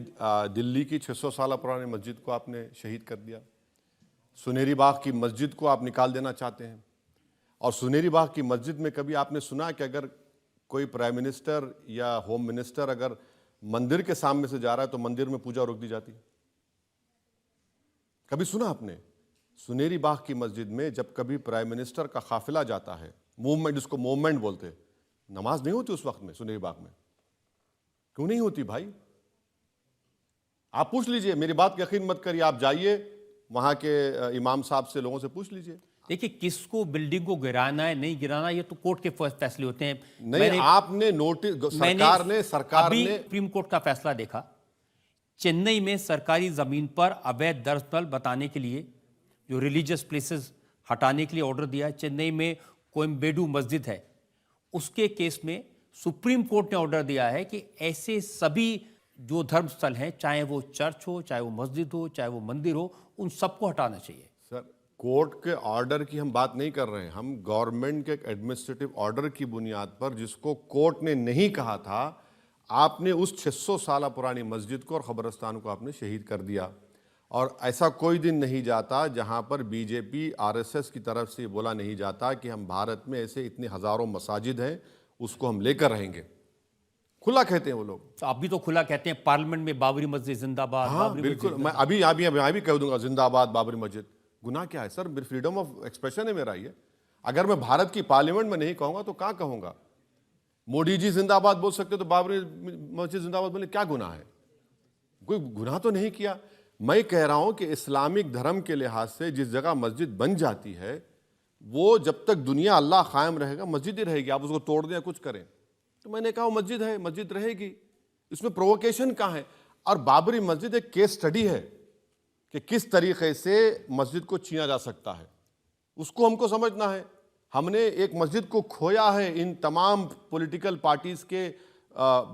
[SPEAKER 5] दिल्ली की 600 साल पुरानी मस्जिद को आपने शहीद कर दिया। सुनेरी बाग की मस्जिद को आप निकाल देना चाहते हैं। और सुनेरी बाग की मस्जिद में कभी आपने सुना कि अगर कोई प्राइम मिनिस्टर या होम मिनिस्टर अगर मंदिर के सामने से जा रहा है तो मंदिर में पूजा रोक दी जाती? कभी सुना आपने? सुनेरी बाग की मस्जिद में जब कभी प्राइम मिनिस्टर का काफिला जाता है, मूवमेंट, जिसको मूवमेंट बोलते हैं, नमाज नहीं होती उस वक्त में सुनेरी बाग में? क्यों नहीं होती भाई? आप पूछ लीजिए, मेरी बात यकीन मत करिए, आप जाइए वहां के इमाम साहब से, लोगों से पूछ लीजिए।
[SPEAKER 1] देखिए, किसको बिल्डिंग को गिराना है नहीं गिराना ये तो कोर्ट के फैसले होते हैं।
[SPEAKER 5] नहीं, आपने नोटिस, सरकार ने
[SPEAKER 1] सुप्रीम कोर्ट का फैसला देखा। चेन्नई में सरकारी जमीन पर अवैध दरअसल बताने के लिए, जो रिलीजियस प्लेसेस हटाने के लिए ऑर्डर दिया है। चेन्नई में कोयम्बेडू मस्जिद है, उसके केस में सुप्रीम कोर्ट ने ऑर्डर दिया है कि ऐसे सभी जो धर्म स्थल हैं, चाहे वो चर्च हो, चाहे वो मस्जिद हो, चाहे वो मंदिर हो, उन सबको हटाना चाहिए।
[SPEAKER 5] सर, कोर्ट के ऑर्डर की हम बात नहीं कर रहे हैं, हम गवर्नमेंट के एडमिनिस्ट्रेटिव ऑर्डर की बुनियाद पर, जिसको कोर्ट ने नहीं कहा था, आपने उस 600 साल पुरानी मस्जिद को और खबरस्तान को आपने शहीद कर दिया। और ऐसा कोई दिन नहीं जाता जहां पर बीजेपी, आरएसएस की तरफ से बोला नहीं जाता कि हम भारत में ऐसे इतने हजारों मसाजिद हैं, उसको हम लेकर रहेंगे। खुला कहते हैं वो लोग।
[SPEAKER 1] तो आप भी तो खुला कहते हैं पार्लियामेंट में बाबरी मस्जिद जिंदाबाद।
[SPEAKER 5] हाँ
[SPEAKER 1] बाबरी
[SPEAKER 5] बिल्कुल,
[SPEAKER 1] मस्जिद
[SPEAKER 5] मैं अभी कह दूंगा जिंदाबाद बाबरी मस्जिद। गुनाह क्या है सर? मेरी फ्रीडम ऑफ एक्सप्रेशन है मेरा ये। अगर मैं भारत की पार्लियामेंट में नहीं कहूंगा तो कहाँ कहूंगा? मोदी जी जिंदाबाद बोल सकते तो बाबरी मस्जिद जिंदाबाद बोले, क्या गुनाह है? कोई गुनाह तो नहीं किया। मैं कह रहा हूं कि इस्लामिक धर्म के लिहाज से जिस जगह मस्जिद बन जाती है वो जब तक दुनिया अल्लाह कायम रहेगा मस्जिद ही रहेगी। आप उसको तोड़ दें कुछ करें, तो मैंने कहा मस्जिद है, मस्जिद रहेगी, इसमें प्रोवोकेशन कहाँ है? और बाबरी मस्जिद एक केस स्टडी है कि किस तरीके से मस्जिद को छीना जा सकता है, उसको हमको समझना है। हमने एक मस्जिद को खोया है इन तमाम पॉलिटिकल पार्टीज के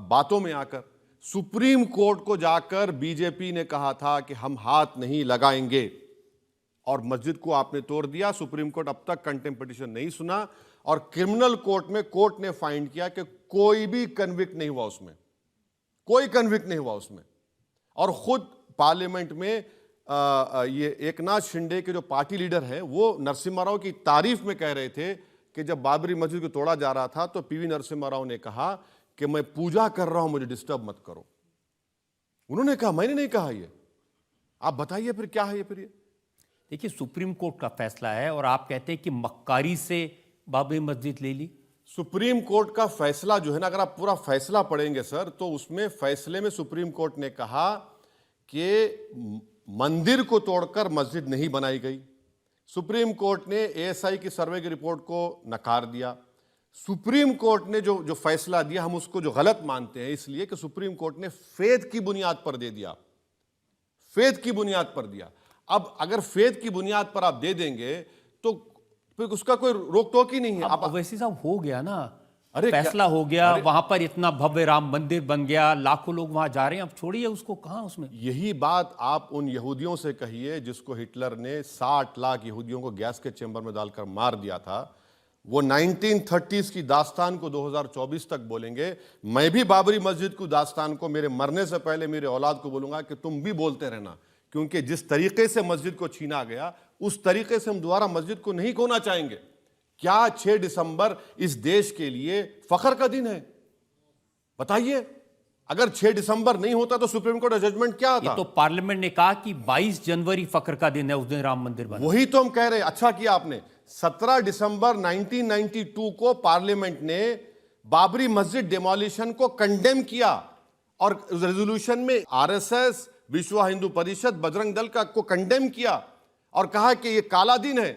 [SPEAKER 5] बातों में आकर। सुप्रीम कोर्ट को जाकर बीजेपी ने कहा था कि हम हाथ नहीं लगाएंगे और मस्जिद को आपने तोड़ दिया। सुप्रीम कोर्ट अब तक कंटेम्प्ट पिटीशन नहीं सुना और क्रिमिनल कोर्ट में कोर्ट ने फाइंड किया कि कोई भी कन्विक्ट नहीं हुआ उसमें, कोई कन्विक्ट नहीं हुआ उसमें। और खुद पार्लियामेंट में ये एकनाथ शिंदे के जो पार्टी लीडर हैं वो नरसिम्हा राव की तारीफ में कह रहे थे कि जब बाबरी मस्जिद को तोड़ा जा रहा था तो पीवी नरसिम्हा राव ने कहा कि मैं पूजा कर रहा हूं, मुझे डिस्टर्ब मत करो। उन्होंने कहा, मैंने नहीं कहा ये। आप बताइए फिर क्या है ये? फिर ये
[SPEAKER 1] देखिए सुप्रीम कोर्ट का फैसला है और आप कहते हैं कि मक्कारी से बाबरी मस्जिद ले ली।
[SPEAKER 5] सुप्रीम कोर्ट का फैसला जो है ना, अगर आप पूरा फैसला पढ़ेंगे सर तो उसमें फैसले में सुप्रीम कोर्ट ने कहा कि मंदिर को तोड़कर मस्जिद नहीं बनाई गई। सुप्रीम कोर्ट ने एएसआई की सर्वे की रिपोर्ट को नकार दिया। सुप्रीम कोर्ट ने जो फैसला दिया हम उसको जो गलत मानते हैं, इसलिए कि सुप्रीम कोर्ट ने फेथ की बुनियाद पर दे दिया, फेथ की बुनियाद पर दिया। अब अगर फेथ की बुनियाद पर आप दे देंगे तो फिर उसका कोई रोक टोक ही नहीं है।
[SPEAKER 1] अब वैसे साहब हो गया ना,
[SPEAKER 5] अरे
[SPEAKER 1] फैसला हो गया, वहां पर इतना भव्य राम मंदिर बन गया, लाखों लोग वहां जा रहे हैं, अब छोड़िए उसको, कहां उसमें।
[SPEAKER 5] यही बात आप उन यहूदियों से कहिए जिसको हिटलर ने 60 लाख यहूदियों को गैस के चेंबर में डालकर मार दिया था। वो 1930s की दास्तान को 2024 तक बोलेंगे। मैं भी बाबरी मस्जिद की दास्तान को मेरे मरने से पहले मेरे औलाद को बोलूंगा कि तुम भी बोलते रहना, क्योंकि जिस तरीके से मस्जिद को छीना गया उस तरीके से हम दोबारा मस्जिद को नहीं खोना चाहेंगे। क्या 6 दिसंबर इस देश के लिए फख्र का दिन है? बताइए, अगर 6 दिसंबर नहीं होता तो सुप्रीम कोर्ट का जजमेंट क्या था?
[SPEAKER 1] ये तो पार्लियामेंट ने कहा कि 22 जनवरी फख्र का दिन है, उस दिन राम मंदिर बना।
[SPEAKER 5] वही तो हम कह रहे हैं। अच्छा किया आपने, 17 दिसंबर 1992 को पार्लियामेंट ने बाबरी मस्जिद डिमोलिशन को कंडेम किया और रेजोल्यूशन में आरएसएस, विश्व हिंदू परिषद, बजरंग दल का को कंडेम किया और कहा कि यह काला दिन है।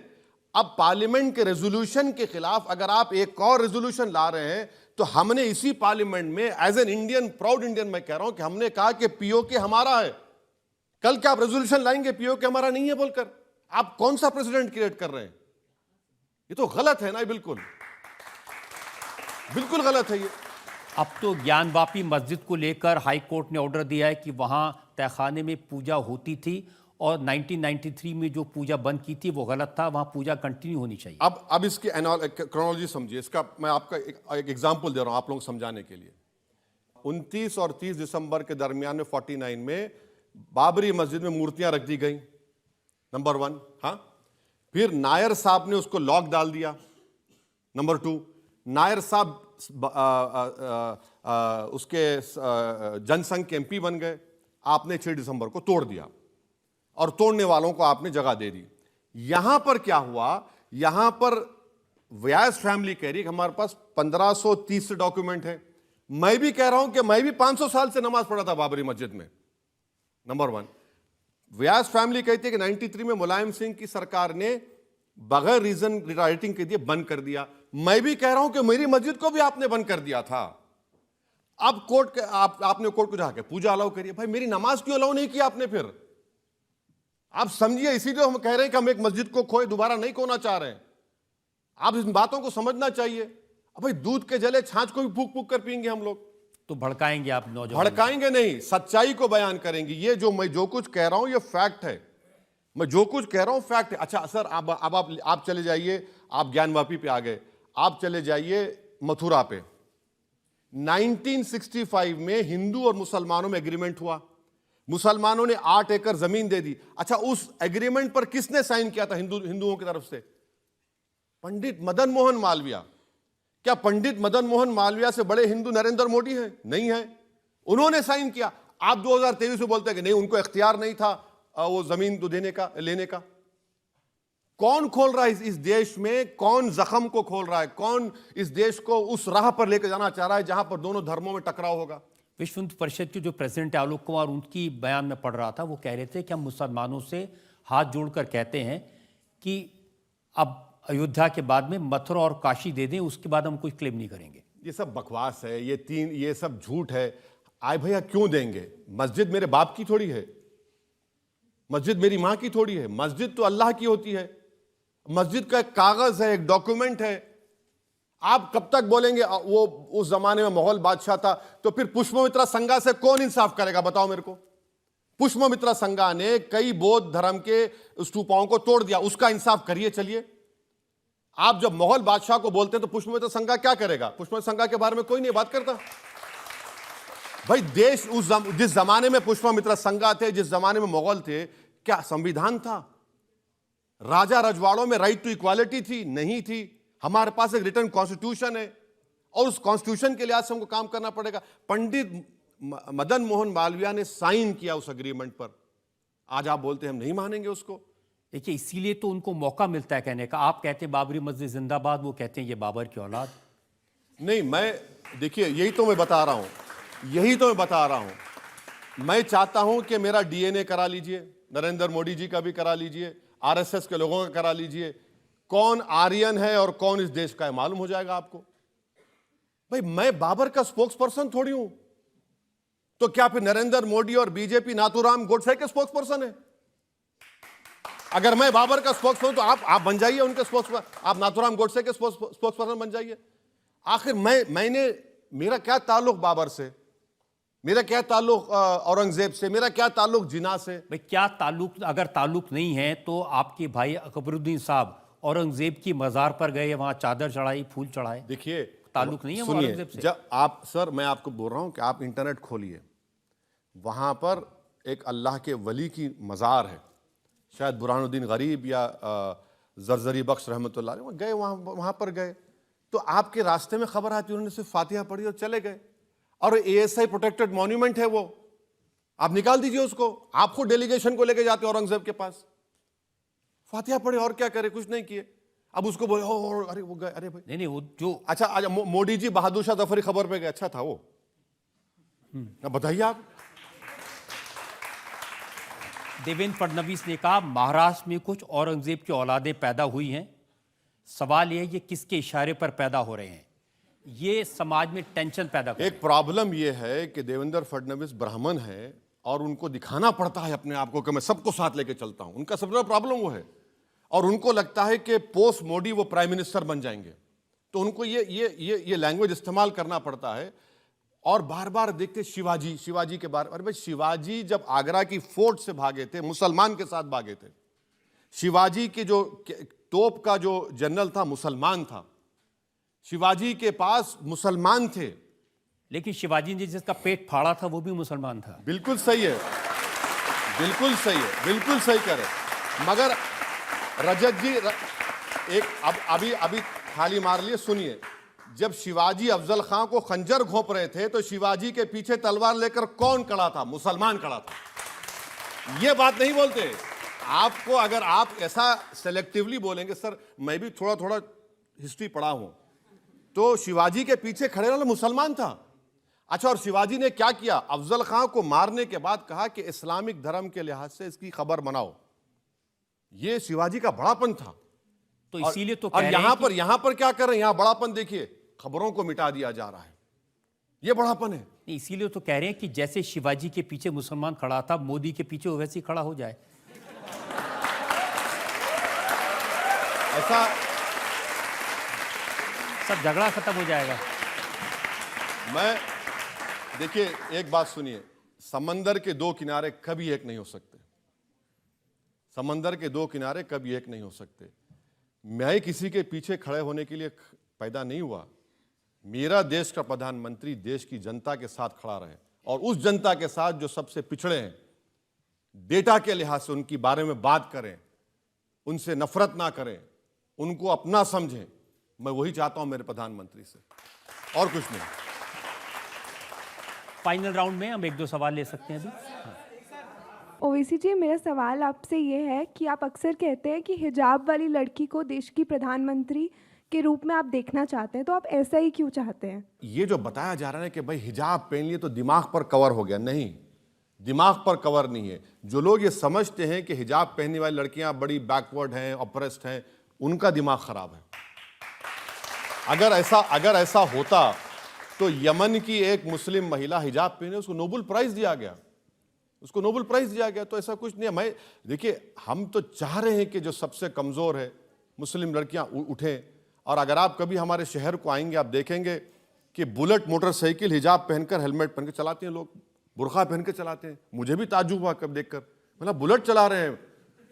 [SPEAKER 5] अब पार्लियामेंट के रेजोल्यूशन के खिलाफ अगर आप एक और रेजोल्यूशन ला रहे हैं तो हमने इसी पार्लियामेंट में as an Indian, proud Indian मैं कह रहा हूं कि हमने कहा कि पीओके हमारा है। कल क्या आप रेजोल्यूशन लाएंगे पीओके हमारा नहीं है बोलकर? आप कौन सा प्रेसिडेंट क्रिएट कर रहे हैं? ये तो गलत है ना, बिल्कुल बिल्कुल गलत है ये।
[SPEAKER 1] अब तो ज्ञानवापी मस्जिद को लेकर हाई कोर्ट ने ऑर्डर दिया है कि वहां तहखाने में पूजा होती थी और 1993 में जो पूजा बंद की थी वो गलत था, वहां पूजा कंटिन्यू होनी चाहिए।
[SPEAKER 5] अब इसकी क्रोनोलॉजी समझिए। इसका मैं आपका एक एग्जांपल दे रहा हूं आप लोगों को समझाने के लिए। 29 और 30 दिसंबर के दरमियान में 49 में बाबरी मस्जिद में मूर्तियां रख दी गई, नंबर 1। हाँ, फिर नायर साहब ने उसको लॉक डाल दिया, नंबर 2। नायर साहब उसके जनसंघ के एमपी बन गए। आपने 6 दिसंबर को तोड़ दिया और तोड़ने वालों को आपने जगह दे दी। यहां पर क्या हुआ? यहां पर व्यास फैमिली कह रही है कि हमारे पास 1530 से डॉक्यूमेंट है। मैं भी कह रहा हूं कि मैं भी 500 साल से नमाज पढ़ा था बाबरी मस्जिद में, नंबर 1। व्यास फैमिली कहती है कि 93 में मुलायम सिंह की सरकार ने बगैर रीजन राइटिंग के दिए बंद कर दिया। मैं भी कह रहा हूं कि मेरी मस्जिद को भी आपने बंद कर दिया था। अब कोर्ट आपने कोर्ट को जाके पूजा अलाउ करिए। भाई मेरी नमाज क्यों अलाउ नहीं किया आपने? फिर आप समझिए, इसीलिए हम कह रहे हैं कि हम एक मस्जिद को खोए, दोबारा नहीं खोना चाह रहे हैं। आप इन बातों को समझना चाहिए। अब भाई दूध के जले छाछ को भी फूक फूक कर पिएंगे हम लोग,
[SPEAKER 1] तो भड़काएंगे आप नौजवान?
[SPEAKER 5] भड़काएंगे नहीं, सच्चाई को बयान करेंगे। ये जो मैं जो कुछ कह रहा हूं ये फैक्ट है, मैं जो कुछ कह रहा हूं फैक्ट है। अच्छा सर, अब आप चले जाइए, आप ज्ञानवापी पे आ गए, आप चले जाइए मथुरा पे। 1965 में हिंदू और मुसलमानों में एग्रीमेंट हुआ, मुसलमानों ने 8 एकड़ जमीन दे दी। अच्छा, उस एग्रीमेंट पर किसने साइन किया था हिंदुओं की तरफ से? पंडित मदन मोहन मालवीय। क्या पंडित मदन मोहन मालवीय से बड़े हिंदू नरेंद्र मोदी हैं? नहीं है। उन्होंने साइन किया। आप 2023 में बोलते हैं कि नहीं, उनको इख्तियार नहीं था वो जमीन तो लेने का। कौन खोल रहा है इस देश में? कौन जख्म को खोल रहा है? कौन इस देश को उस राह पर लेकर जाना चाह रहा है जहां पर दोनों धर्मों में टकराव होगा?
[SPEAKER 1] विश्व हिंदू परिषद के जो प्रेसिडेंट है आलोक कुमार, उनकी बयान में पढ़ रहा था, वो कह रहे थे कि हम मुसलमानों से हाथ जोड़कर कहते हैं कि अब अयोध्या के बाद में मथुरा और काशी दे दें, उसके बाद हम कोई क्लेम नहीं करेंगे।
[SPEAKER 5] ये सब बकवास है, ये सब झूठ है। आए भैया क्यों देंगे? मस्जिद मेरे बाप की थोड़ी है, मस्जिद मेरी मां की थोड़ी है। मस्जिद तो अल्लाह की होती है। मस्जिद का एक कागज है, एक डॉक्यूमेंट है। आप कब तक बोलेंगे वो उस जमाने में मुगल बादशाह था? तो फिर पुष्पमित्रा संघा से कौन इंसाफ करेगा? बताओ मेरे को। पुष्पमित्रा संघा ने कई बौद्ध धर्म के स्तूपों को तोड़ दिया, उसका इंसाफ करिए। चलिए, आप जब मुगल बादशाह को बोलते हैं तो पुष्पमित्रा संघा क्या करेगा? पुष्पमित्रा संघा के बारे में कोई नहीं बात करता। भाई देश जिस जमाने में पुष्पमित्रा संघा थे, जिस जमाने में मुगल थे, क्या संविधान था? राजा रजवाड़ों में राइट टू इक्वालिटी थी? नहीं थी। हमारे पास एक रिटर्न कॉन्स्टिट्यूशन है और उस कॉन्स्टिट्यूशन के लिहाज से हमको काम करना पड़ेगा। पंडित मदन मोहन मालवीय ने साइन किया उस एग्रीमेंट पर, आज आप बोलते हैं हम नहीं मानेंगे उसको।
[SPEAKER 1] देखिए, इसीलिए तो उनको मौका मिलता है कहने का। आप कहते हैं बाबरी मस्जिद जिंदाबाद, वो कहते हैं ये बाबर की औलाद।
[SPEAKER 5] नहीं, मैं देखिए यही तो मैं बता रहा हूं। मैं चाहता हूं कि मेरा डीएनए करा लीजिए, नरेंद्र मोदी जी का भी करा लीजिए, आरएसएस के लोगों का करा लीजिए। कौन आर्यन है और कौन इस देश का है मालूम हो जाएगा आपको। भाई मैं बाबर का स्पोक्स पर्सन थोड़ी हूं, तो क्या फिर नरेंद्र मोदी और बीजेपी नाथूराम गोडसे के स्पोक्स पर्सन है? अगर मैं बाबर का स्पोक्स पर्सन तो आप बन जाइए उनके स्पोक्स पर्सन, आप नाथूराम गोडसे के स्पोक्स पर्सन बन जाइए। आखिर मेरा क्या ताल्लुक बाबर से? मेरा क्या ताल्लुक औरंगजेब से? मेरा क्या ताल्लुक जिना से?
[SPEAKER 1] भाई क्या ताल्लुक? अगर ताल्लुक नहीं है तो आपके भाई अकबरुद्दीन साहब औरंगजेब की मज़ार पर गए, वहां चादर चढ़ाई, फूल चढ़ाए।
[SPEAKER 5] देखिए,
[SPEAKER 1] ताल्लुक नहीं है
[SPEAKER 5] सुनिए,
[SPEAKER 1] औरंगजेब से।
[SPEAKER 5] जब आप सर, मैं आपको बोल रहा हूं कि आप इंटरनेट खोलिए, वहां पर एक अल्लाह के वली की मज़ार है, शायद बुरहानुद्दीन गरीब या जरजरी बख्श रहमतुल्लाह अलैह गए, वहां पर गए तो आपके रास्ते में खबर आती, उन्होंने सिर्फ फातिहा पढ़ी और चले गए। और एएसआई प्रोटेक्टेड मॉन्यूमेंट है वो, आप निकाल दीजिए उसको। आप खुद डेलीगेशन को लेके जाते औरंगजेब के पास, फातिहा पढ़े और क्या करे? कुछ नहीं किए। अब उसको बोले अरे वो गए, अरे भाई
[SPEAKER 1] नहीं वो जो
[SPEAKER 5] अच्छा मोदी जी बहादुर शाह जफरी खबर पे गए, अच्छा था वो। बताइए आप।
[SPEAKER 1] देवेंद्र फडणवीस ने कहा महाराष्ट्र में कुछ औरंगजेब की औलादें पैदा हुई हैं, सवाल यह है ये किसके इशारे पर पैदा हो रहे हैं? ये समाज में टेंशन पैदा कर।
[SPEAKER 5] एक प्रॉब्लम यह है कि देवेंद्र फडणवीस ब्राह्मण है और उनको दिखाना पड़ता है अपने आप को कि मैं सबको साथ लेके चलता हूं। उनका सबसे बड़ा प्रॉब्लम वो है, और उनको लगता है कि पोस्ट मोदी वो प्राइम मिनिस्टर बन जाएंगे, तो उनको ये लैंग्वेज इस्तेमाल करना पड़ता है। और बार बार देखते शिवाजी के बारे में। अरे भाई, शिवाजी जब आगरा की फोर्ट से भागे थे, मुसलमान के साथ भागे थे। शिवाजी के जो तोप का जो जनरल था मुसलमान था, शिवाजी के पास मुसलमान थे।
[SPEAKER 1] लेकिन शिवाजी ने जिसका पेट फाड़ा था वो भी मुसलमान था।
[SPEAKER 5] बिल्कुल सही है, बिल्कुल सही है, बिल्कुल सही करे। मगर रजत जी अभी खाली मार लिए। सुनिए, जब शिवाजी अफजल खां को खंजर घोंप रहे थे तो शिवाजी के पीछे तलवार लेकर कौन खड़ा था? मुसलमान खड़ा था। ये बात नहीं बोलते आपको। अगर आप ऐसा सेलेक्टिवली बोलेंगे, सर मैं भी थोड़ा थोड़ा हिस्ट्री पढ़ा हूं, तो शिवाजी के पीछे खड़े वाला मुसलमान था। अच्छा, और शिवाजी ने क्या किया? अफजल खां को मारने के बाद कहा कि इस्लामिक धर्म के लिहाज से इसकी खबर बनाओ। ये शिवाजी का बड़ापन था।
[SPEAKER 1] तो इसीलिए तो
[SPEAKER 5] और यहां पर क्या कर रहे हैं? यहां बड़ापन देखिए, खबरों को मिटा दिया जा रहा है। ये बड़ापन है।
[SPEAKER 1] इसीलिए तो कह रहे हैं कि जैसे शिवाजी के पीछे मुसलमान खड़ा था, मोदी के पीछे वैसे ही खड़ा हो जाए।
[SPEAKER 5] ऐसा
[SPEAKER 1] सब झगड़ा खत्म हो जाएगा।
[SPEAKER 5] मैं देखिए, एक बात सुनिए, समंदर के दो किनारे कभी एक नहीं हो सकते। समंदर के दो किनारे कभी एक नहीं हो सकते। मैं किसी के पीछे खड़े होने के लिए पैदा नहीं हुआ। मेरा देश का प्रधानमंत्री देश की जनता के साथ खड़ा रहे, और उस जनता के साथ जो सबसे पिछड़े हैं, डेटा के लिहाज से उनके बारे में बात करें, उनसे नफरत ना करें, उनको अपना समझें। मैं वही चाहता हूं मेरे प्रधानमंत्री से, और कुछ नहीं।
[SPEAKER 1] फाइनल राउंड में हम 1-2 सवाल ले सकते हैं अभी।
[SPEAKER 6] ओवैसी जी, मेरा सवाल आपसे ये है कि आप अक्सर कहते हैं कि हिजाब वाली लड़की को देश की प्रधानमंत्री के रूप में आप देखना चाहते हैं, तो आप ऐसा ही क्यों चाहते हैं?
[SPEAKER 5] ये जो बताया जा रहा है कि भाई हिजाब पहन लिए तो दिमाग पर कवर हो गया, नहीं, दिमाग पर कवर नहीं है। जो लोग ये समझते हैं कि हिजाब पहनने वाली लड़कियां बड़ी बैकवर्ड हैं, ऑप्रेस्ड हैं, उनका दिमाग खराब है। अगर ऐसा होता तो यमन की एक मुस्लिम महिला हिजाब पहने, उसको नोबेल प्राइज दिया गया, उसको नोबेल प्राइज दिया गया। तो ऐसा कुछ नहीं है। मैं देखिए, हम तो चाह रहे हैं कि जो सबसे कमजोर है मुस्लिम लड़कियां उठें। और अगर आप कभी हमारे शहर को आएंगे, आप देखेंगे कि बुलेट मोटरसाइकिल हिजाब पहनकर, हेलमेट पहन के चलाते हैं लोग, बुर्का पहन के चलाते हैं। मुझे भी ताज्जुब हुआ कब देखकर, मतलब बुलेट चला रहे हैं।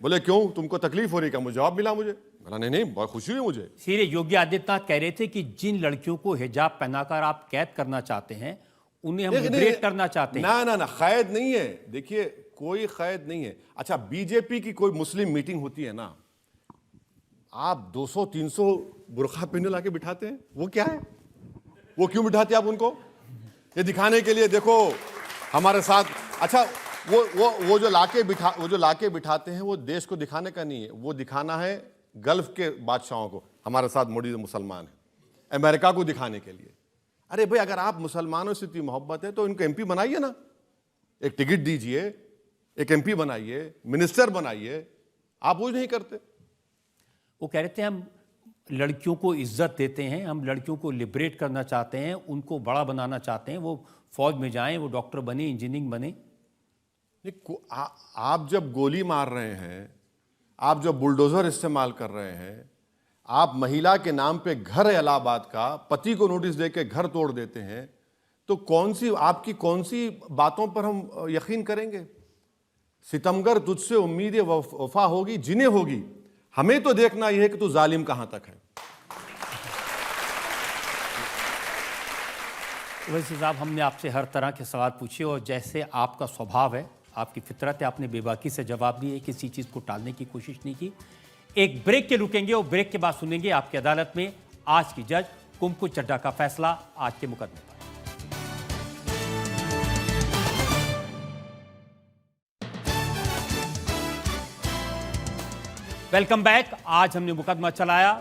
[SPEAKER 5] बोले क्यों, तुमको तकलीफ हो रही? क्या मुझे जवाब मिला? मुझे बोला नहीं, बहुत खुशी हुई मुझे।
[SPEAKER 1] सीधे योगी आदित्यनाथ कह रहे थे कि जिन लड़कियों को हिजाब पहनाकर आप कैद करना चाहते हैं, उन्हें हम लिबरेट करना चाहते हैं।
[SPEAKER 5] ना, कैद नहीं है। देखिए, कोई कैद नहीं है। अच्छा, बीजेपी की कोई मुस्लिम मीटिंग होती है ना, आप 200-300 बुर्का पहने लाके बिठाते हैं, वो क्या है? वो क्यों बिठाते हैं आप उनको? ये दिखाने के लिए, देखो हमारे साथ। अच्छा, वो जो लाके बिठाते हैं, वो देश को दिखाने का नहीं है, वो दिखाना है गल्फ के बादशाहों को, हमारे साथ मोदी मुसलमान है, अमेरिका को दिखाने के लिए। अरे भाई, अगर आप मुसलमानों से इतनी मोहब्बत है तो इनको एमपी बनाइए ना, एक टिकट दीजिए, एक एमपी बनाइए, मिनिस्टर बनाइए। आप वो नहीं करते।
[SPEAKER 1] वो कह रहे थे हम लड़कियों को इज्जत देते हैं, हम लड़कियों को लिबरेट करना चाहते हैं, उनको बड़ा बनाना चाहते हैं, वो फौज में जाएं, वो डॉक्टर बने, इंजीनियरिंग बने।
[SPEAKER 5] आप जब गोली मार रहे हैं, आप जब बुलडोजर इस्तेमाल कर रहे हैं, आप महिला के नाम पे घर इलाहाबाद का, पति को नोटिस देके घर तोड़ देते हैं, तो आपकी कौन सी बातों पर हम यकीन करेंगे? सितमगर तुझसे उम्मीद वफा होगी जिन्हें होगी, हमें तो देखना यह है कि तू जालिम कहां तक है।
[SPEAKER 1] वैसे साहब, हमने आपसे हर तरह के सवाल पूछे और जैसे आपका स्वभाव है, आपकी फितरत है, आपने बेबाकी से जवाब दिए, किसी चीज़ को टालने की कोशिश नहीं की। एक ब्रेक के रुकेंगे और ब्रेक के बाद सुनेंगे आपकी अदालत में आज की जज कुमकुम चड्ढा का फैसला आज के मुकदमे पर। Welcome back. आज हमने मुकदमा चलाया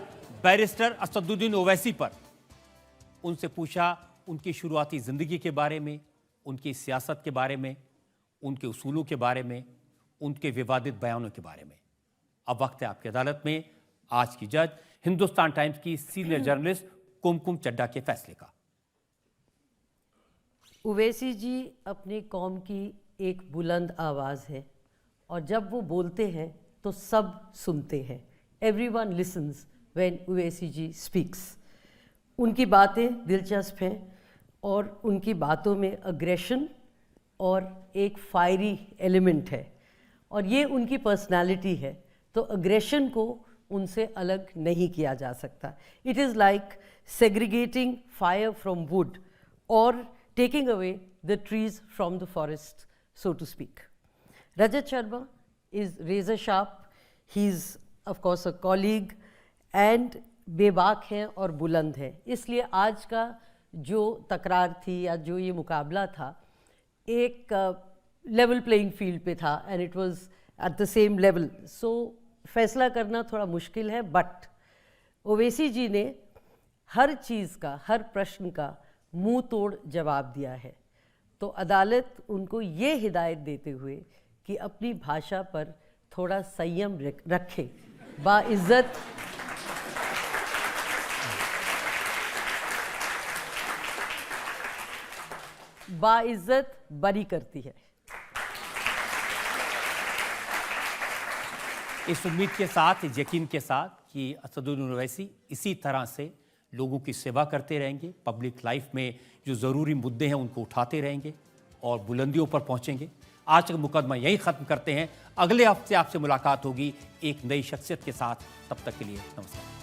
[SPEAKER 1] बैरिस्टर असदुद्दीन ओवैसी पर। उनसे पूछा उनकी शुरुआती ज़िंदगी के बारे में, उनकी सियासत के बारे में, उनके उसूलों के बारे में, उनके विवादित बयानों के बारे में। अब वक्त है आपकी अदालत में आज की जज हिंदुस्तान टाइम्स की सीनियर जर्नलिस्ट कुमकुम चड्ढा के फैसले का।
[SPEAKER 2] ओवैसी जी अपनी कौम की एक बुलंद आवाज़ है और जब वो बोलते हैं तो सब सुनते हैं। Everyone listens when Owaisi ji speaks. उनकी बातें दिलचस्प हैं और उनकी बातों में अग्रेशन और एक फायरी एलिमेंट है और ये उनकी पर्सनालिटी है, तो अग्रेशन को उनसे अलग नहीं किया जा सकता। It is like segregating fire from wood और taking away the trees from the forest, so to speak. Rajat Sharma is razor sharp. He's of course a colleague and बेबाक हैं और बुलंद हैं। इसलिए आज का जो तकरार थी या जो ये मुकाबला था एक लेवल प्लेइंग फील्ड पे था and it was at the same level. So फैसला करना थोड़ा मुश्किल है, बट ओवैसी जी ने हर चीज़ का, हर प्रश्न का मुंह तोड़ जवाब दिया है। तो अदालत उनको ये हिदायत देते हुए कि अपनी भाषा पर थोड़ा संयम रखें, बाइज्जत बरी करती है।
[SPEAKER 1] इस उम्मीद के साथ, इस यकीन के साथ कि असदुद्दीन ओवैसी इसी तरह से लोगों की सेवा करते रहेंगे, पब्लिक लाइफ में जो ज़रूरी मुद्दे हैं उनको उठाते रहेंगे और बुलंदियों पर पहुंचेंगे। आज का मुकदमा यही ख़त्म करते हैं। अगले हफ्ते आपसे मुलाकात होगी एक नई शख्सियत के साथ। तब तक के लिए नमस्कार।